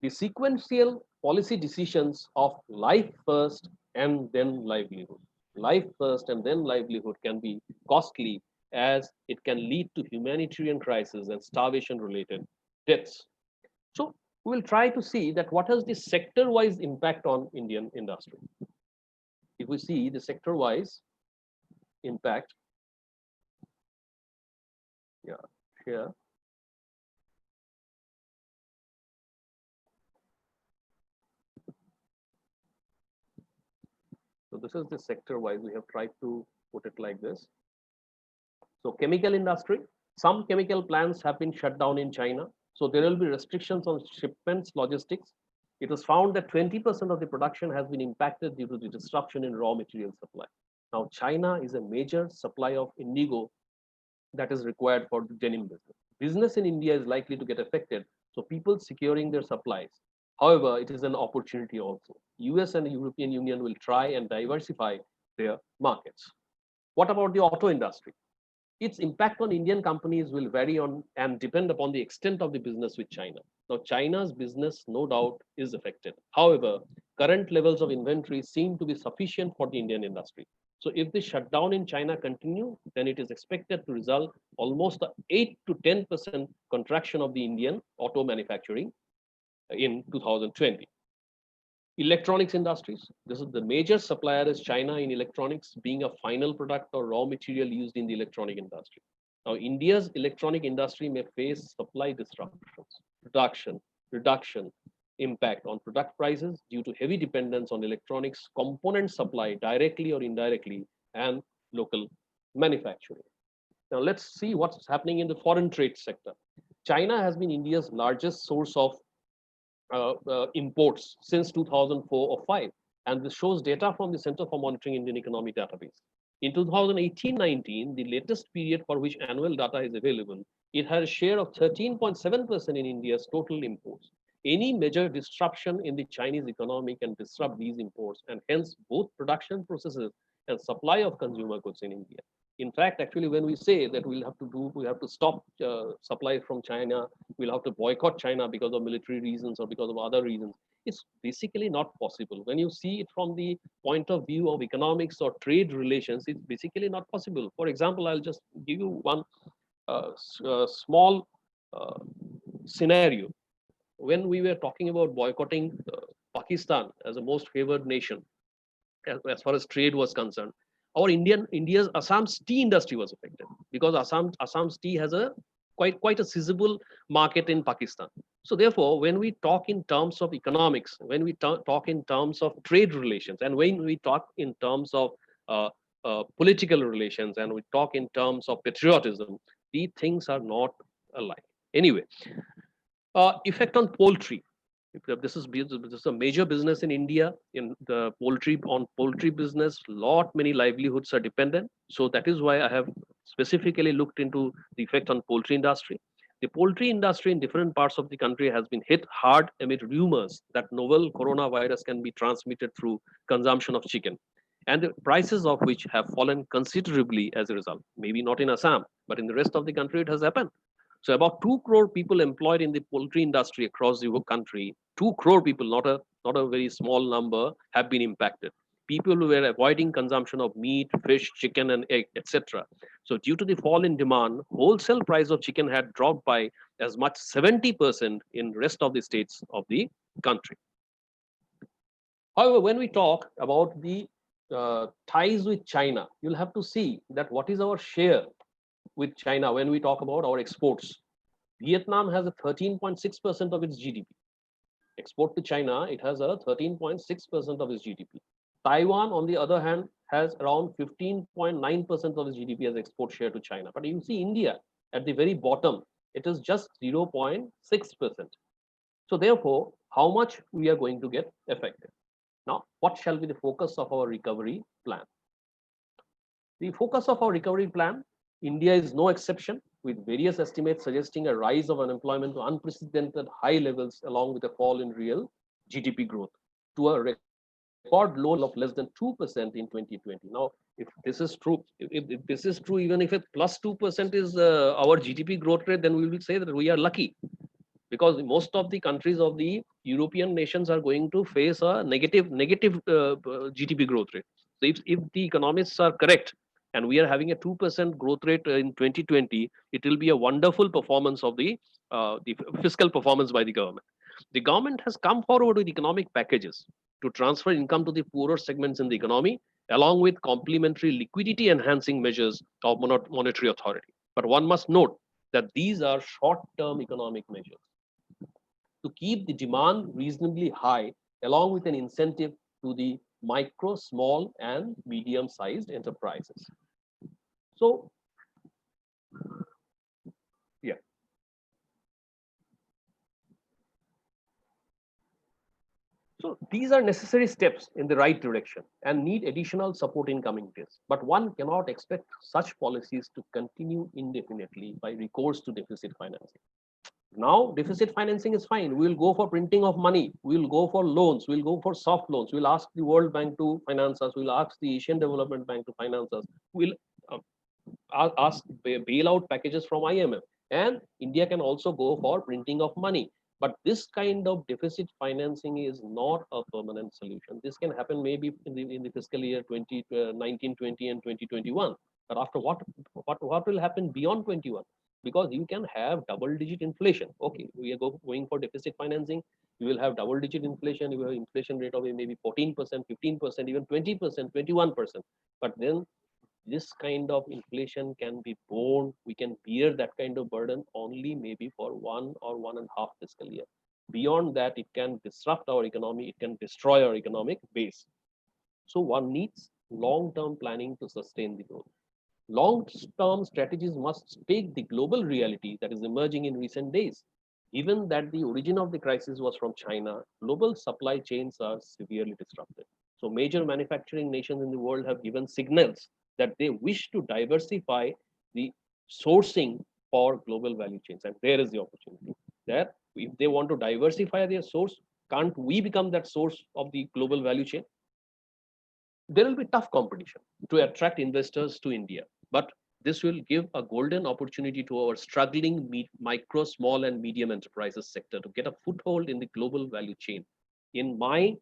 The sequential policy decisions of life first and then livelihood. Life first and then livelihood can be costly, as it can lead to humanitarian crisis and starvation related deaths. So we will try to see that what is the sector wise impact on Indian industry. If we see the sector wise impact, Yeah, share. So this is the sector wise. We have tried to put it like this. So chemical industry, some chemical plants have been shut down in China. So there will be restrictions on shipments, logistics. It was found that 20% of the production has been impacted due to the disruption in raw material supply. Now, China is a major supplier of indigo that is required for the denim business. Business in India is likely to get affected, so people securing their supplies. However, it is an opportunity also. US and European Union will try and diversify their markets. What about the auto industry? Its impact on Indian companies will vary on and depend upon the extent of the business with China. Now, China's business, no doubt, is affected. However, current levels of inventory seem to be sufficient for the Indian industry. So if the shutdown in China continue, then it is expected to result almost a 8 to 10% contraction of the Indian auto manufacturing in 2020. Electronics industries. This is the major supplier is China in electronics, being a final product or raw material used in the electronic industry. Now, India's electronic industry may face supply disruptions, reduction, impact on product prices due to heavy dependence on electronics component supply directly or indirectly and local manufacturing. Now, let's see what's happening in the foreign trade sector. China has been India's largest source of imports since 2004 or 5. And this shows data from the Center for Monitoring Indian Economy database. In 2018-19, the latest period for which annual data is available, it had a share of 13.7% in India's total imports. Any major disruption in the Chinese economy can disrupt these imports and hence both production processes and supply of consumer goods in India. In fact, actually, when we say that we have to stop supply from China, we'll have to boycott China because of military reasons or because of other reasons, it's basically not possible. When you see it from the point of view of economics or trade relations, it's basically not possible. For example, I'll just give you one small scenario. When we were talking about boycotting Pakistan as a most favored nation, as far as trade was concerned, our India's Assam's tea industry was affected because Assam's tea has a quite a sizable market in Pakistan. So therefore, when we talk in terms of economics, when we talk in terms of trade relations, and when we talk in terms of political relations, and we talk in terms of patriotism, these things are not alike. Anyway, effect on poultry. This is a major business in India. In the poultry business, many livelihoods are dependent. So that is why I have specifically looked into the effect on poultry industry. The poultry industry in different parts of the country has been hit hard amid rumors that novel coronavirus can be transmitted through consumption of chicken, and the prices of which have fallen considerably as a result. Maybe not in Assam, but in the rest of the country it has happened. So about 2 crore people employed in the poultry industry across the country, 2 crore people, not a very small number, have been impacted. People who were avoiding consumption of meat, fish, chicken, and egg, etc. So due to the fall in demand, wholesale price of chicken had dropped by as much 70% in rest of the states of the country. However, when we talk about the ties with China, you'll have to see that what is our share with China when we talk about our exports. Vietnam has a 13.6% of its GDP. Export to China, it has a 13.6% of its GDP. Taiwan, on the other hand, has around 15.9% of its GDP as export share to China. But you see India at the very bottom, it is just 0.6%. So therefore, how much we are going to get affected? Now, what shall be the focus of our recovery plan? The focus of our recovery plan, India is no exception, with various estimates suggesting a rise of unemployment to unprecedented high levels along with a fall in real GDP growth to a record low of less than 2% in 2020. Now, if this is true, if this is true, even if it plus 2% is our GDP growth rate, then we will say that we are lucky, because most of the countries of the European nations are going to face a negative GDP growth rate. So if the economists are correct, and we are having a 2% growth rate in 2020, it will be a wonderful performance of the fiscal performance by the government. The government has come forward with economic packages to transfer income to the poorer segments in the economy, along with complementary liquidity enhancing measures of monetary authority. But one must note that these are short-term economic measures to keep the demand reasonably high, along with an incentive to the micro, small, and medium-sized enterprises. So, yeah. So these are necessary steps in the right direction and need additional support in coming days. But one cannot expect such policies to continue indefinitely by recourse to deficit financing. Now, deficit financing is fine. We'll go for printing of money. We'll go for loans. We'll go for soft loans. We'll ask the World Bank to finance us. We'll ask the Asian Development Bank to finance us. We'll ask bailout packages from IMF. And India can also go for printing of money. But this kind of deficit financing is not a permanent solution. This can happen maybe in the fiscal year 2019, 20, and 2021. But after what will happen beyond 21? Because you can have double-digit inflation. Okay, we are going for deficit financing. You will have double-digit inflation. You will have inflation rate of maybe 14%, 15%, even 20%, 21%. But then this kind of inflation can be borne. We can bear that kind of burden only maybe for 1 or 1.5 fiscal year. Beyond that, it can disrupt our economy. It can destroy our economic base. So one needs long-term planning to sustain the growth. Long-term strategies must take the global reality that is emerging in recent days. Given that the origin of the crisis was from China, global supply chains are severely disrupted. So major manufacturing nations in the world have given signals that they wish to diversify the sourcing for global value chains. And there is the opportunity. That if they want to diversify their source, can't we become that source of the global value chain? There will be tough competition to attract investors to India, but this will give a golden opportunity to our struggling micro, small, and medium enterprises sector to get a foothold in the global value chain. In my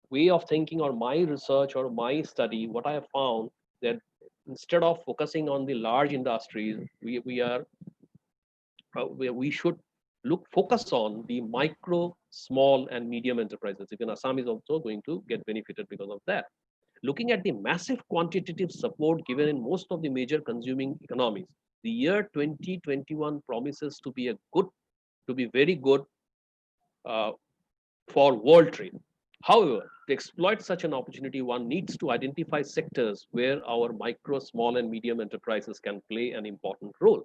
way of thinking, or my research, or my study, what I have found that instead of focusing on the large industries, we should focus on the micro, small, and medium enterprises. Even Assam is also going to get benefited because of that. Looking at the massive quantitative support given in most of the major consuming economies, the year 2021 promises to be very good for world trade. However, to exploit such an opportunity, one needs to identify sectors where our micro, small, and medium enterprises can play an important role.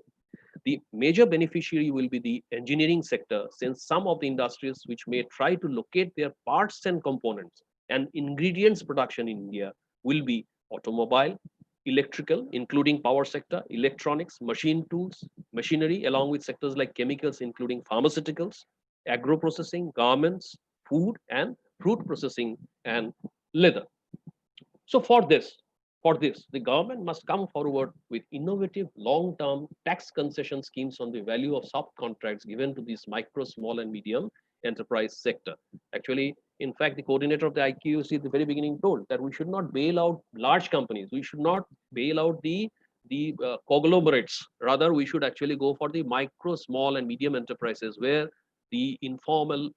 The major beneficiary will be the engineering sector, since some of the industries which may try to locate their parts and components and ingredients production in India will be automobile, electrical, including power sector, electronics, machine tools, machinery, along with sectors like chemicals, including pharmaceuticals, agro processing, garments, food and fruit processing, and leather. So for this, the government must come forward with innovative long-term tax concession schemes on the value of subcontracts given to these micro, small, and medium enterprise sector. Actually, in fact, the coordinator of the IQC at the very beginning told that we should not bail out large companies. We should not bail out the conglomerates. Rather, we should actually go for the micro, small, and medium enterprises where the informal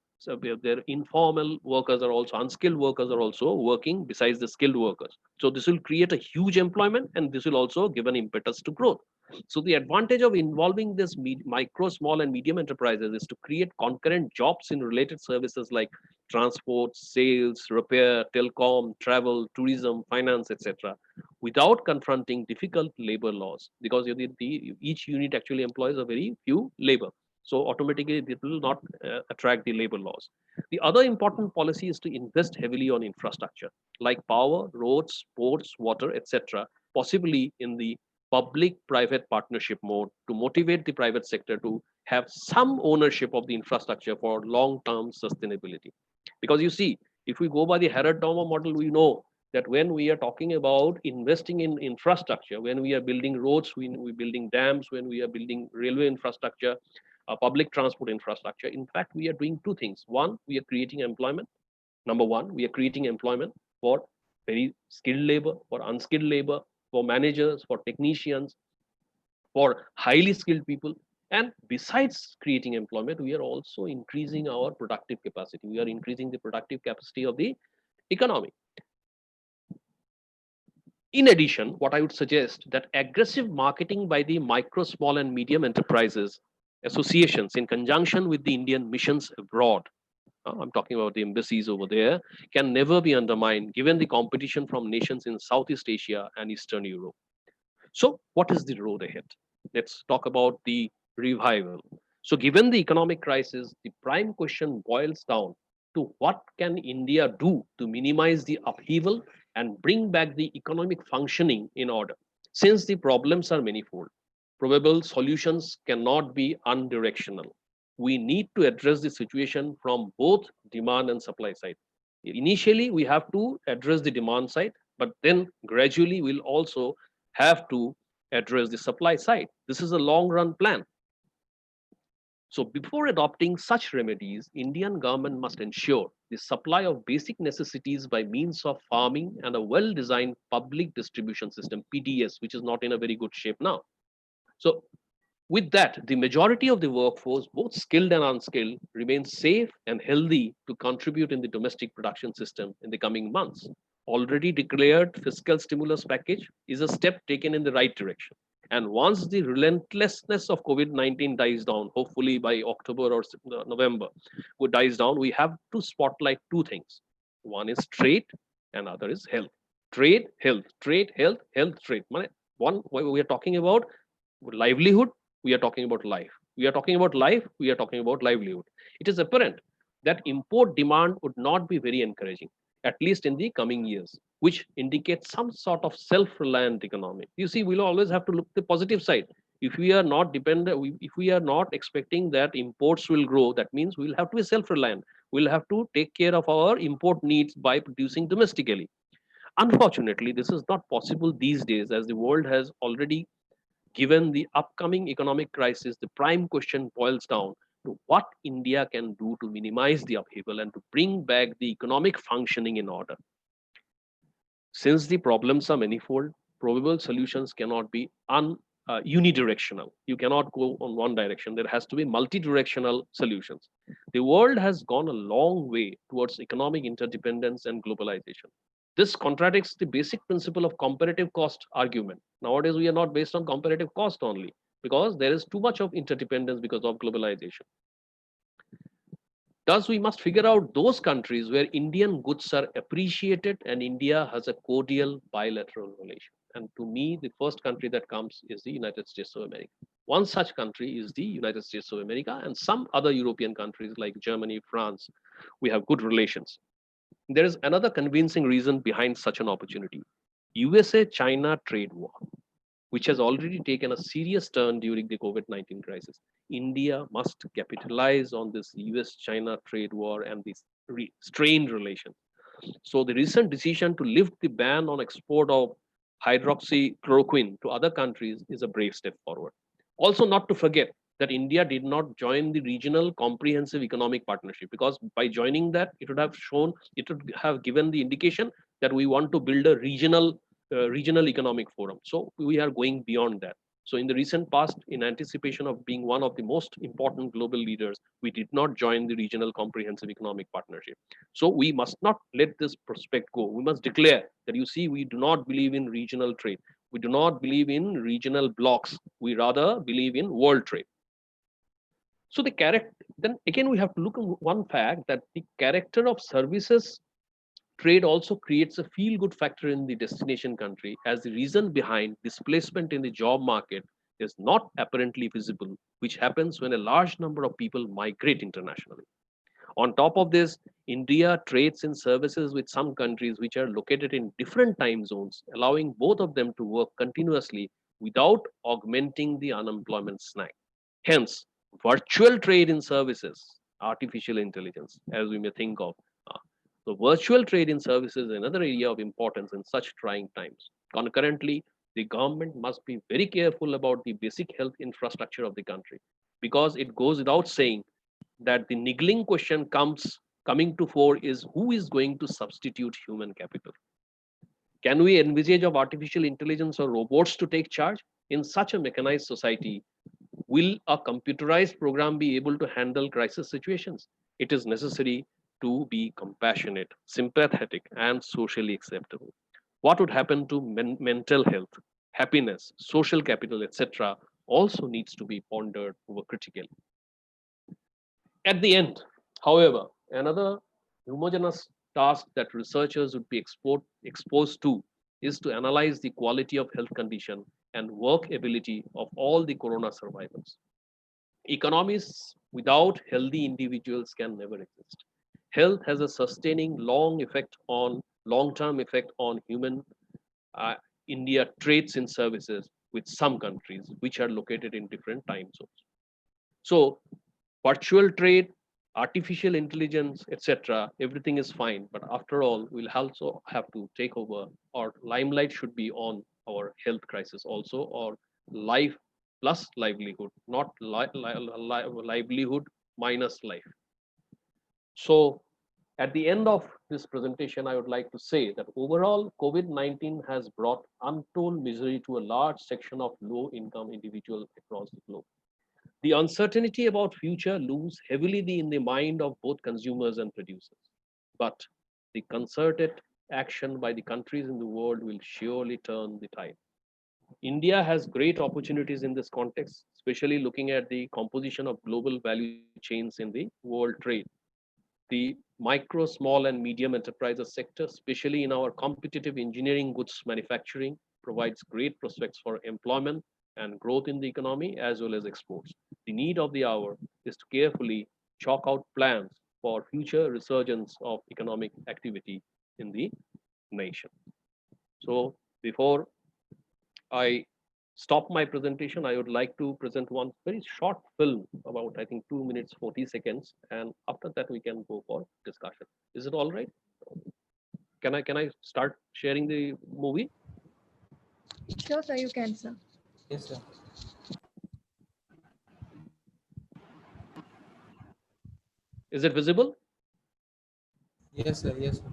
workers are also, unskilled workers are also working besides the skilled workers. So this will create a huge employment, and this will also give an impetus to growth. So the advantage of involving this micro, small, and medium enterprises is to create concurrent jobs in related services like transport, sales, repair, telecom, travel, tourism, finance, etc., without confronting difficult labor laws, because each unit actually employs a very few labor. So automatically it will not attract the labor laws. The other important policy is to invest heavily on infrastructure like power, roads, ports, water, etc., possibly in the public-private partnership mode to motivate the private sector to have some ownership of the infrastructure for long-term sustainability. Because you see, if we go by the Harrod-Dommer model, we know that when we are talking about investing in infrastructure, when we are building roads, we're building dams, when we are building railway infrastructure, public transport infrastructure, in fact, we are doing two things. One, we are creating employment. Number one, we are creating employment for very skilled labor, for unskilled labor, for managers, for technicians, for highly skilled people. And besides creating employment, we are also increasing our productive capacity. We are increasing the productive capacity of the economy. In addition, what I would suggest that aggressive marketing by the micro, small, and medium enterprises associations in conjunction with the Indian missions abroad, I'm talking about the embassies over there, can never be undermined given the competition from nations in Southeast Asia and Eastern Europe. So, what is the road ahead? Let's talk about the revival. So, given the economic crisis, the prime question boils down to what can India do to minimize the upheaval and bring back the economic functioning in order? Since the problems are manifold, probable solutions cannot be unidirectional. We need to address the situation from both demand and supply side. Initially, we have to address the demand side, but then gradually we'll also have to address the supply side. This is a long run plan. So before adopting such remedies, Indian government must ensure the supply of basic necessities by means of farming and a well-designed public distribution system, PDS, which is not in a very good shape now. So with that, the majority of the workforce, both skilled and unskilled, remains safe and healthy to contribute in the domestic production system in the coming months. Already declared fiscal stimulus package is a step taken in the right direction. And once the relentlessness of COVID-19 dies down, hopefully by October or November, dies down, we have to spotlight two things. One is trade and other is health. Trade, health, trade, health, health, trade. One, we are talking about livelihood, we are talking about life. We are talking about life, we are talking about livelihood. It is apparent that import demand would not be very encouraging, at least in the coming years, which indicates some sort of self-reliant economy. You see, we'll always have to look the positive side. If we are not dependent, if we are not expecting that imports will grow, that means we'll have to be self-reliant. We'll have to take care of our import needs by producing domestically. Unfortunately, this is not possible these days as the world has already given the upcoming economic crisis. The prime question boils down to what India can do to minimize the upheaval and to bring back the economic functioning in order. Since the problems are manifold, probable solutions cannot be unidirectional. You cannot go on one direction. There has to be multi-directional solutions. The world has gone a long way towards economic interdependence and globalization. This contradicts the basic principle of comparative cost argument. Nowadays, we are not based on comparative cost only because there is too much of interdependence because of globalization. Thus, we must figure out those countries where Indian goods are appreciated and India has a cordial bilateral relation. And to me, the first country that comes is the United States of America. One such country is the United States of America, and some other European countries like Germany, France, we have good relations. There is another convincing reason behind such an opportunity. USA-China trade war, which has already taken a serious turn during the COVID-19 crisis. India must capitalize on this US-China trade war and this strained relation. So the recent decision to lift the ban on export of hydroxychloroquine to other countries is a brave step forward. Also, not to forget that India did not join the regional comprehensive economic partnership, because by joining that, it would have given the indication that we want to build a regional economic forum. So we are going beyond that. So in the recent past, in anticipation of being one of the most important global leaders, we did not join the regional comprehensive economic partnership. So we must not let this prospect go. We must declare that, you see, we do not believe in regional trade. We do not believe in regional blocks. We rather believe in world trade. So the character, then again, we have to look at one fact that the character of services trade also creates a feel-good factor in the destination country, as the reason behind displacement in the job market is not apparently visible, which happens when a large number of people migrate internationally. On top of this, India trades in services with some countries which are located in different time zones, allowing both of them to work continuously without augmenting the unemployment snag. Hence, virtual trade in services, artificial intelligence, as we may think of. So virtual trade in services is another area of importance in such trying times. Concurrently, the government must be very careful about the basic health infrastructure of the country, because it goes without saying that the niggling question coming to fore is who is going to substitute human capital. Can we envisage of artificial intelligence or robots to take charge? In such a mechanized society, will a computerized program be able to handle crisis situations? It is necessary to be compassionate, sympathetic, and socially acceptable. What would happen to mental health, happiness, social capital, etc., also needs to be pondered over critically. At the end, however, another homogeneous task that researchers would be exposed to is to analyze the quality of health condition and work ability of all the corona survivors. Economies without healthy individuals can never exist. Health has a sustaining long-term effect on human uh, India trades in services with some countries which are located in different time zones. So virtual trade, artificial intelligence, etc., everything is fine. But after all, we'll also have to take over, or limelight should be on our health crisis also, or life plus livelihood, not livelihood minus life. So at the end of this presentation, I would like to say that overall, COVID-19 has brought untold misery to a large section of low-income individuals across the globe. The uncertainty about future looms heavily in the mind of both consumers and producers. But the concerted action by the countries in the world will surely turn the tide. India has great opportunities in this context, especially looking at the composition of global value chains in the world trade. The micro, small, and medium enterprises sector, especially in our competitive engineering goods manufacturing, provides great prospects for employment and growth in the economy as well as exports. The need of the hour is to carefully chalk out plans for future resurgence of economic activity in the nation. So before I stop my presentation, I would like to present one very short film about, I think, 2 minutes, 40 seconds. And after that, we can go for discussion. Is it all right? Can I start sharing the movie? Sure, sir, you can, sir. Yes, sir. Is it visible? Yes, sir. Yes, sir.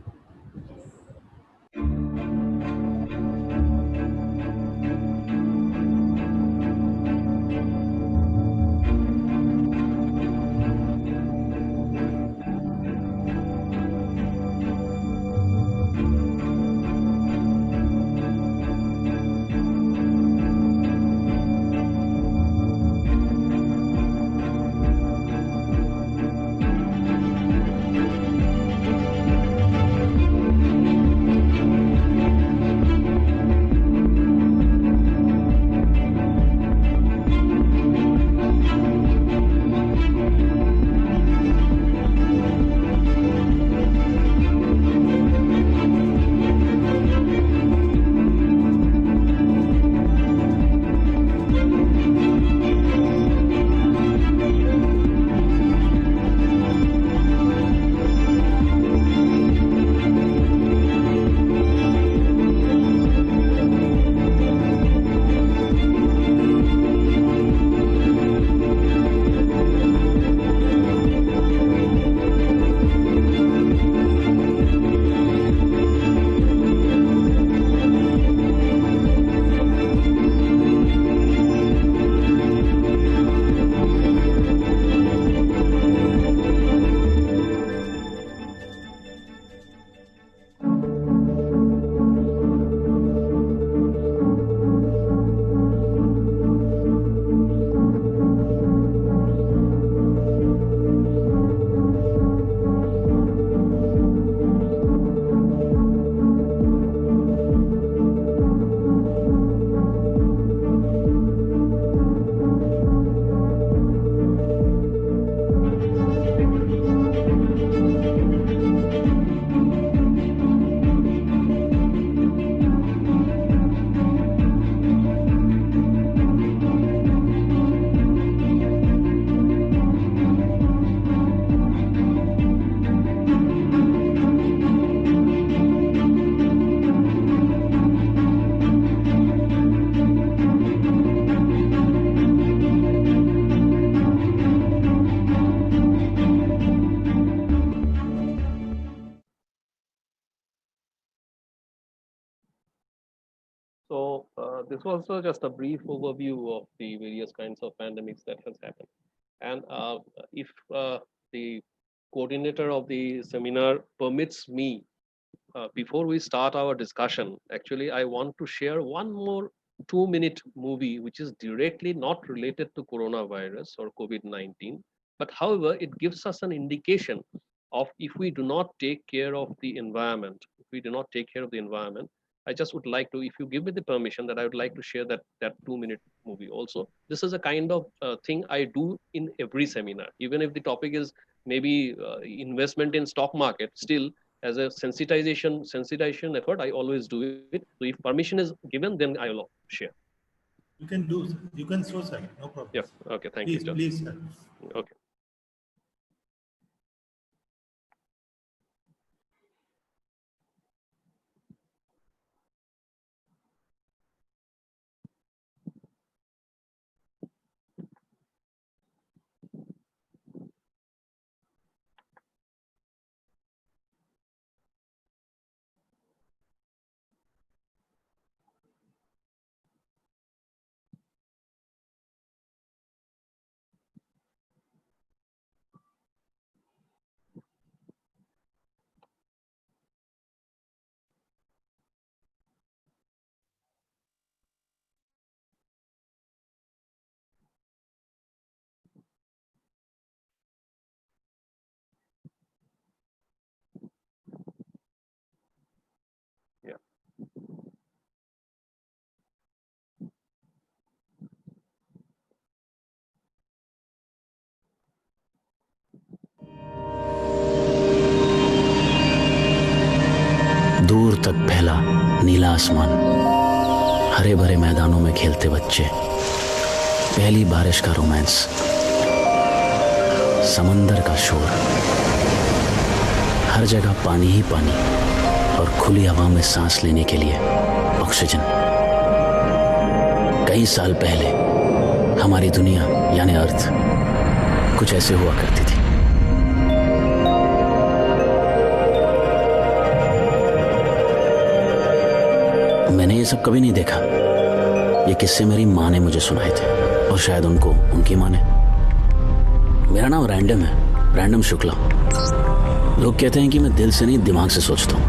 So this was also just a brief overview of the various kinds of pandemics that has happened. And if the coordinator of the seminar permits me, before we start our discussion, actually, I want to share one more 2-minute movie, which is directly not related to coronavirus or COVID-19. But however, it gives us an indication of if we do not take care of the environment, if we do not take care of the environment, I just would like to, if you give me the permission, that I would like to share that 2-minute movie also. This is a kind of thing I do in every seminar, even if the topic is maybe investment in stock market. Still, as a sensitization effort, I always do it. So if permission is given, then I will share. You can do. You can show, sir. No problem. Yeah. Okay. Thank Please, you, John. please, sir. Okay. Yeah. दूर तक फैला नीला आसमान, हरे भरे मैदानों में खेलते बच्चे, पहली बारिश का रोमांस, समंदर का शोर, हर जगह पानी ही पानी और खुली हवा में सांस लेने के लिए ऑक्सीजन। कई साल पहले हमारी दुनिया यानी अर्थ कुछ ऐसे हुआ करती थी। मैंने ये सब कभी नहीं देखा। ये किस्से मेरी माँ ने मुझे सुनाए थे और शायद उनको उनकी माँ ने। मेरा नाम रैंडम है, रैंडम शुक्ला। लोग कहते हैं कि मैं दिल से नहीं दिमाग से सोचता हूँ,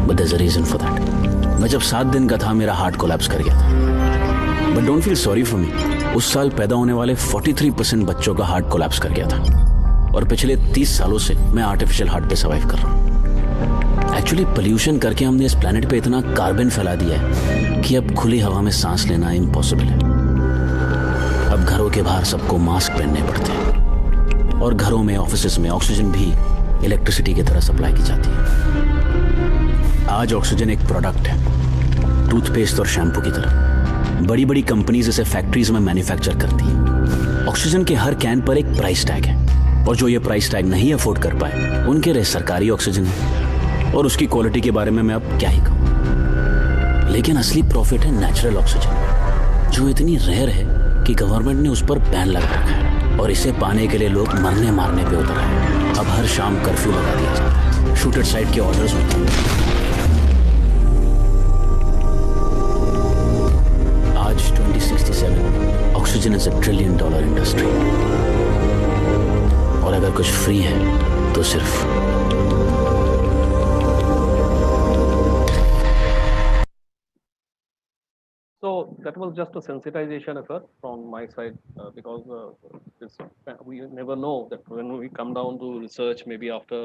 but there is a reason for that. मैं जब 7 दिन का था मेरा हार्ट कोलैप्स कर गया था। But don't feel sorry for me. उस साल पैदा होने वाले 43% बच्चों का हार्ट कोलैप्स कर गया था और पिछले 30 सालों से मैं आर्टिफिशियल हार्ट पे सर्वाइव कर रहा हूँ। एक्चुअली पोल्यूशन करके हमने इस प्लेनेट पे इतना कार्बन फैला दिया है कि अब खुली हवा में सांस लेना इम्पॉसिबल है। अब घरों के बाहर सबको मास्क पहनने पड़ते हैं और घरों में, ऑफिसेस में ऑक्सीजन भी इलेक्ट्रिसिटी की तरह सप्लाई की जाती है। आज ऑक्सीजन एक प्रोडक्ट है, टूथपेस्ट और शैम्पू की तरह। बड़ी बड़ी कंपनीज इसे फैक्ट्रीज में मैन्युफैक्चर करती है। ऑक्सीजन के हर कैन पर एक प्राइस टैग है और जो ये प्राइस टैग नहीं अफोर्ड कर पाए उनके लिए सरकारी ऑक्सीजन है और उसकी क्वालिटी के बारे में मैं अब क्या ही कहूँ। लेकिन असली प्रॉफिट है नेचुरल ऑक्सीजन, जो इतनी रेयर है कि गवर्नमेंट ने उस पर बैन लगा रखा है और इसे पाने के लिए लोग मरने मारने पे उतर आए। अब हर शाम कर्फ्यू लगा दिया जाता है, शूट एट साइट के ऑर्डर्स होते हैं। आज 2067 ऑक्सीजन इज $1 ट्रिलियन इंडस्ट्री और अगर कुछ फ्री है तो सिर्फ So that was just a sensitization effort from my side because we never know that when we come down to research, maybe after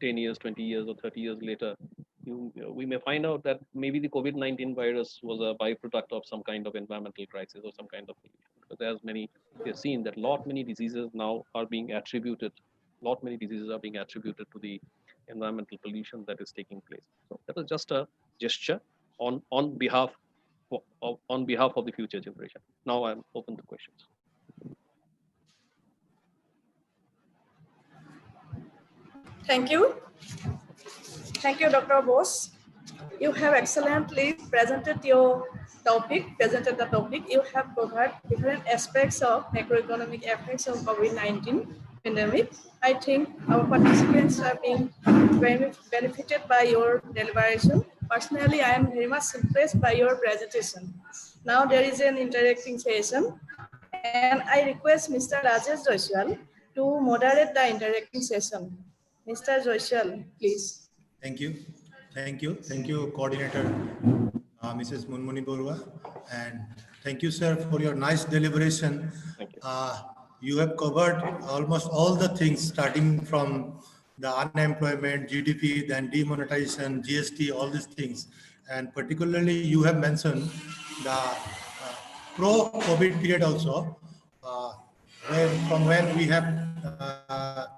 10 years, 20 years or 30 years later, we may find out that maybe the COVID-19 virus was a byproduct of some kind of environmental crisis or some kind of pollution. Because as many, we have seen that many diseases now are being attributed, many diseases are being attributed to the environmental pollution that is taking place. So that was just a gesture on behalf of the future generation. Now I'm open to questions. Thank you. Thank you, Dr. Bose. You have excellently presented the topic. You have covered different aspects of macroeconomic effects of COVID-19 pandemic. I think our participants are being very benefited by your deliberation. Personally, I am very much impressed by your presentation. Now there is an interacting session, and I request Mr. Rajesh Joshwal to moderate the interacting session. Mr. Joshwal, please. Thank you. Thank you, Coordinator Mrs. Munmuni Borua, and thank you, sir, for your nice deliberation. Thank you. You have covered almost all the things, starting from the unemployment, GDP, then demonetization, GST, all these things, and particularly you have mentioned the pro-COVID period also, when we have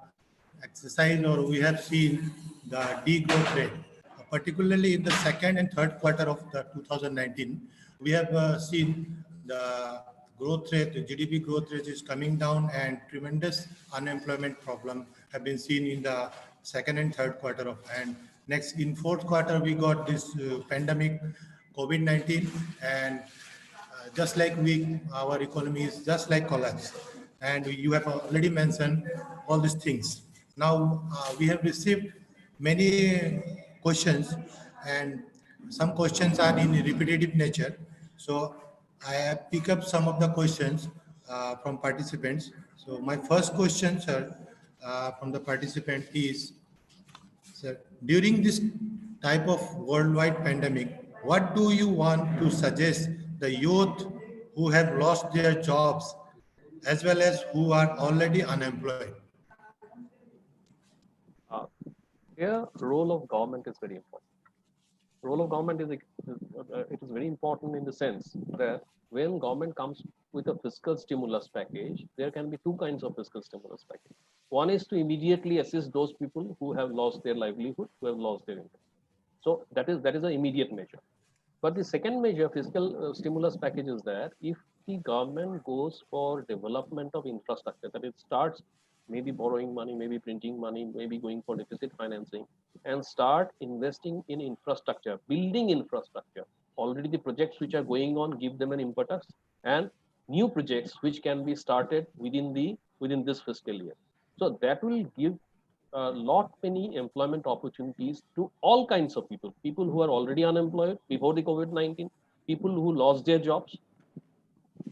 exercised or we have seen the degrowth rate, particularly in the second and third quarter of the 2019, we have seen the growth rate, the GDP growth rate is coming down, and tremendous unemployment problem have been seen in the second and third quarter of. And next in fourth quarter, we got this pandemic, COVID-19, and just like our economy is just like collapse. And you have already mentioned all these things. Now we have received many questions, and some questions are in repetitive nature. So I have picked up some of the questions from participants. So my first question, sir, from the participant is, sir, during this type of worldwide pandemic, what do you want to suggest the youth who have lost their jobs as well as who are already unemployed? Here, role of government is very important. Role of government is it is very important in the sense that when government comes with a fiscal stimulus package, there can be two kinds of fiscal stimulus package. One is to immediately assist those people who have lost their livelihood, who have lost their income. So that is an immediate measure. But the second major fiscal stimulus package is that if the government goes for development of infrastructure, that it starts maybe borrowing money, maybe printing money, maybe going for deficit financing, and start investing in infrastructure, building infrastructure. Already the projects which are going on, give them an impetus, and new projects which can be started within this fiscal year. So that will give a lot many employment opportunities to all kinds of people who are already unemployed before the COVID-19, people who lost their jobs,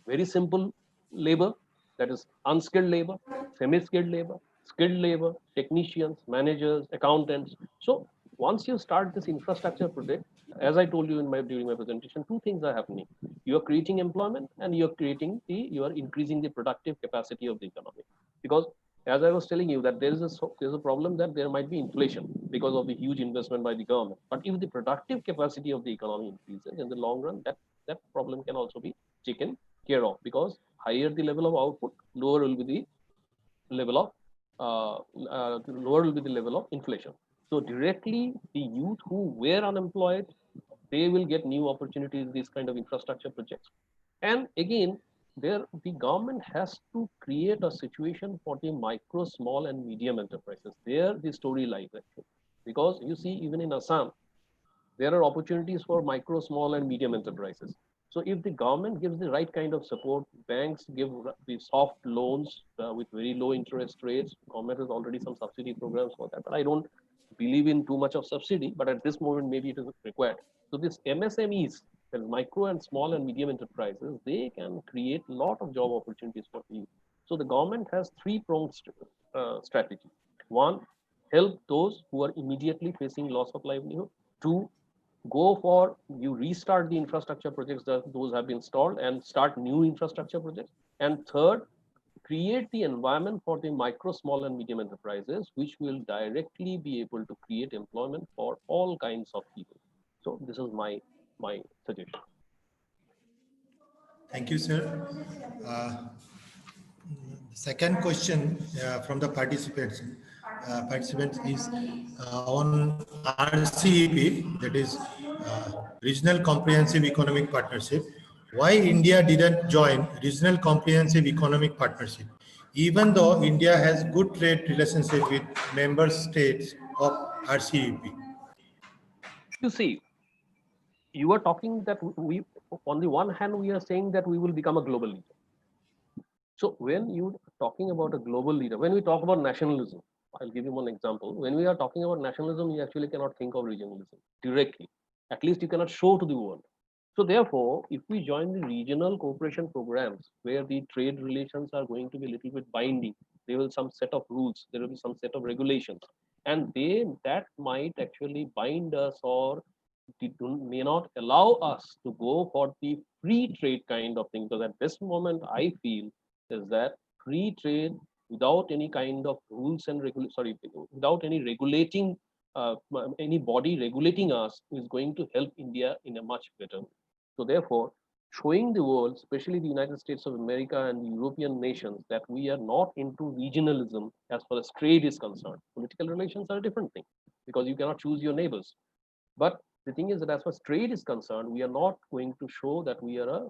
very simple labor, that is unskilled labor, semi-skilled labor, skilled labor, technicians, managers, accountants. So once you start this infrastructure project, as I told you during my presentation, two things are happening. You are creating employment and you are increasing the productive capacity of the economy. Because as I was telling you that there's a problem that there might be inflation because of the huge investment by the government. But if the productive capacity of the economy increases in the long run, that problem can also be taken care of, because higher the level of output, lower will be the level of inflation. So directly the youth who were unemployed, they will get new opportunities, these kind of infrastructure projects. And again, the government has to create a situation for the micro, small, and medium enterprises. There the story lies actually, because you see, even in Assam, there are opportunities for micro, small, and medium enterprises. So if the government gives the right kind of support, banks give the soft loans with very low interest rates. Government has already some subsidy programs for that, but I don't believe in too much of subsidy. But at this moment, maybe it is required. So this MSMEs, the micro and small and medium enterprises, they can create a lot of job opportunities for youth. So the government has three-pronged strategy. One, help those who are immediately facing loss of livelihood. Two, go for you restart the infrastructure projects that those have been stalled and start new infrastructure projects. And third, create the environment for the micro, small, and medium enterprises, which will directly be able to create employment for all kinds of people. So this is my suggestion. Thank you, sir. Second question from the participants is on RCEP, that is Regional Comprehensive Economic Partnership. Why India didn't join Regional Comprehensive Economic Partnership, even though India has good trade relationship with member states of RCEP? You see, you are talking that we, on the one hand, we are saying that we will become a global leader. So when you're talking about a global leader, when we talk about nationalism, I'll give you one example. When we are talking about nationalism, you actually cannot think of regionalism directly. At least you cannot show to the world. So therefore, if we join the regional cooperation programs where the trade relations are going to be a little bit binding, there will be some set of rules, there will be some set of regulations, and that might actually bind us, or may not allow us to go for the free trade kind of thing. Because at this moment, I feel is that free trade without any kind of rules and without any regulating, any body regulating us, is going to help India in a much better way. So therefore, showing the world, especially the United States of America and the European nations, that we are not into regionalism as far as trade is concerned. Political relations are a different thing, because you cannot choose your neighbors. But the thing is that as far as trade is concerned, we are not going to show that we are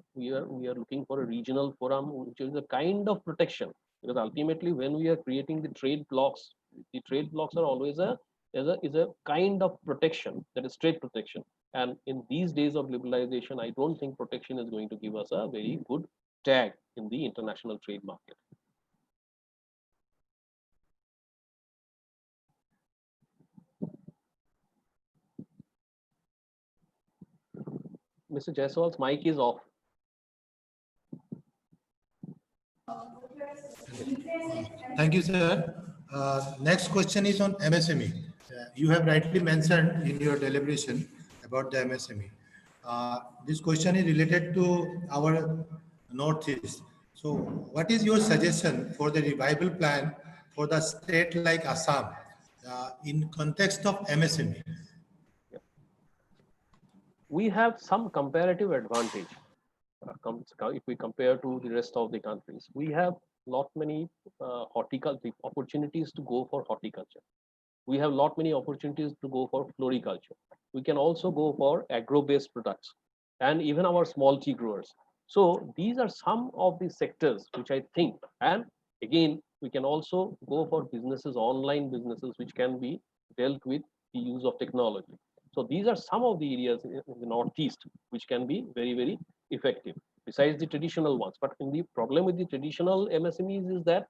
looking for a regional forum, which is a kind of protection. Because ultimately, when we are creating the trade blocks are always a kind of protection, that is trade protection. And in these days of liberalization, I don't think protection is going to give us a very good tag in the international trade market. Mr. Jaiswal's mic is off. Thank you, sir. Next question is on MSME. You have rightly mentioned in your deliberation about the MSME. This question is related to our Northeast. So what is your suggestion for the revival plan for the state like Assam in context of MSME? We have some comparative advantage if we compare to the rest of the countries. We have lot many horticulture opportunities to go for horticulture. We have lot many opportunities to go for floriculture. We can also go for agro-based products, and even our small tea growers. So these are some of the sectors which I think, and again, we can also go for businesses, online businesses, which can be dealt with the use of technology. So these are some of the areas in the Northeast which can be very, very effective, besides the traditional ones. But in the problem with the traditional MSMEs is that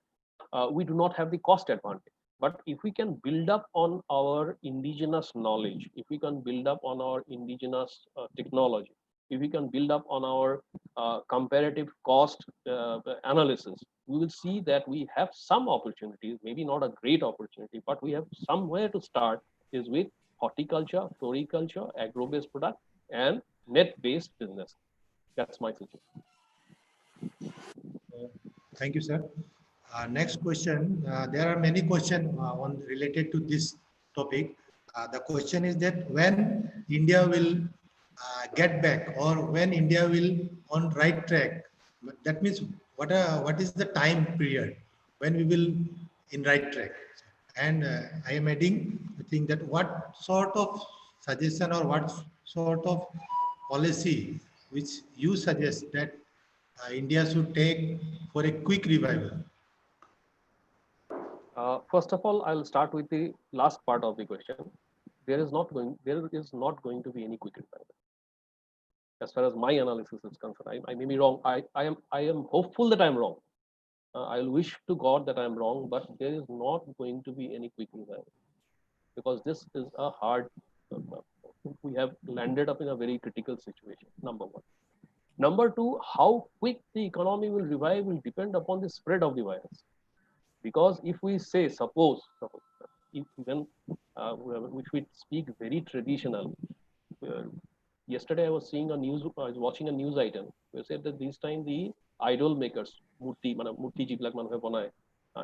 we do not have the cost advantage. But if we can build up on our indigenous knowledge, if we can build up on our indigenous technology, if we can build up on our comparative cost analysis, we will see that we have some opportunities, maybe not a great opportunity, but we have somewhere to start is with horticulture, floriculture, agro-based product, and net-based business. That's my suggestion. Thank you, sir. Next question. There are many questions on related to this topic. The question is that when India will get back, or when India will on right track. That means what is the time period when we will in right track? And I am adding the thing that what sort of suggestion or what sort of policy which you suggest that India should take for a quick revival? First of all, I'll start with the last part of the question. There is not going to be any quick revival. As far as my analysis is concerned, I may be wrong. I am hopeful that I'm wrong. I'll wish to God that I'm wrong, but there is not going to be any quick revival, because this is a hard. We have landed up in a very critical situation. Number one. Number two, how quick the economy will revive will depend upon the spread of the virus. Because if we say, suppose if even which we speak very traditional. Yesterday I was watching a news item where said that this time the idol makers, murti jiblak manuhe banai,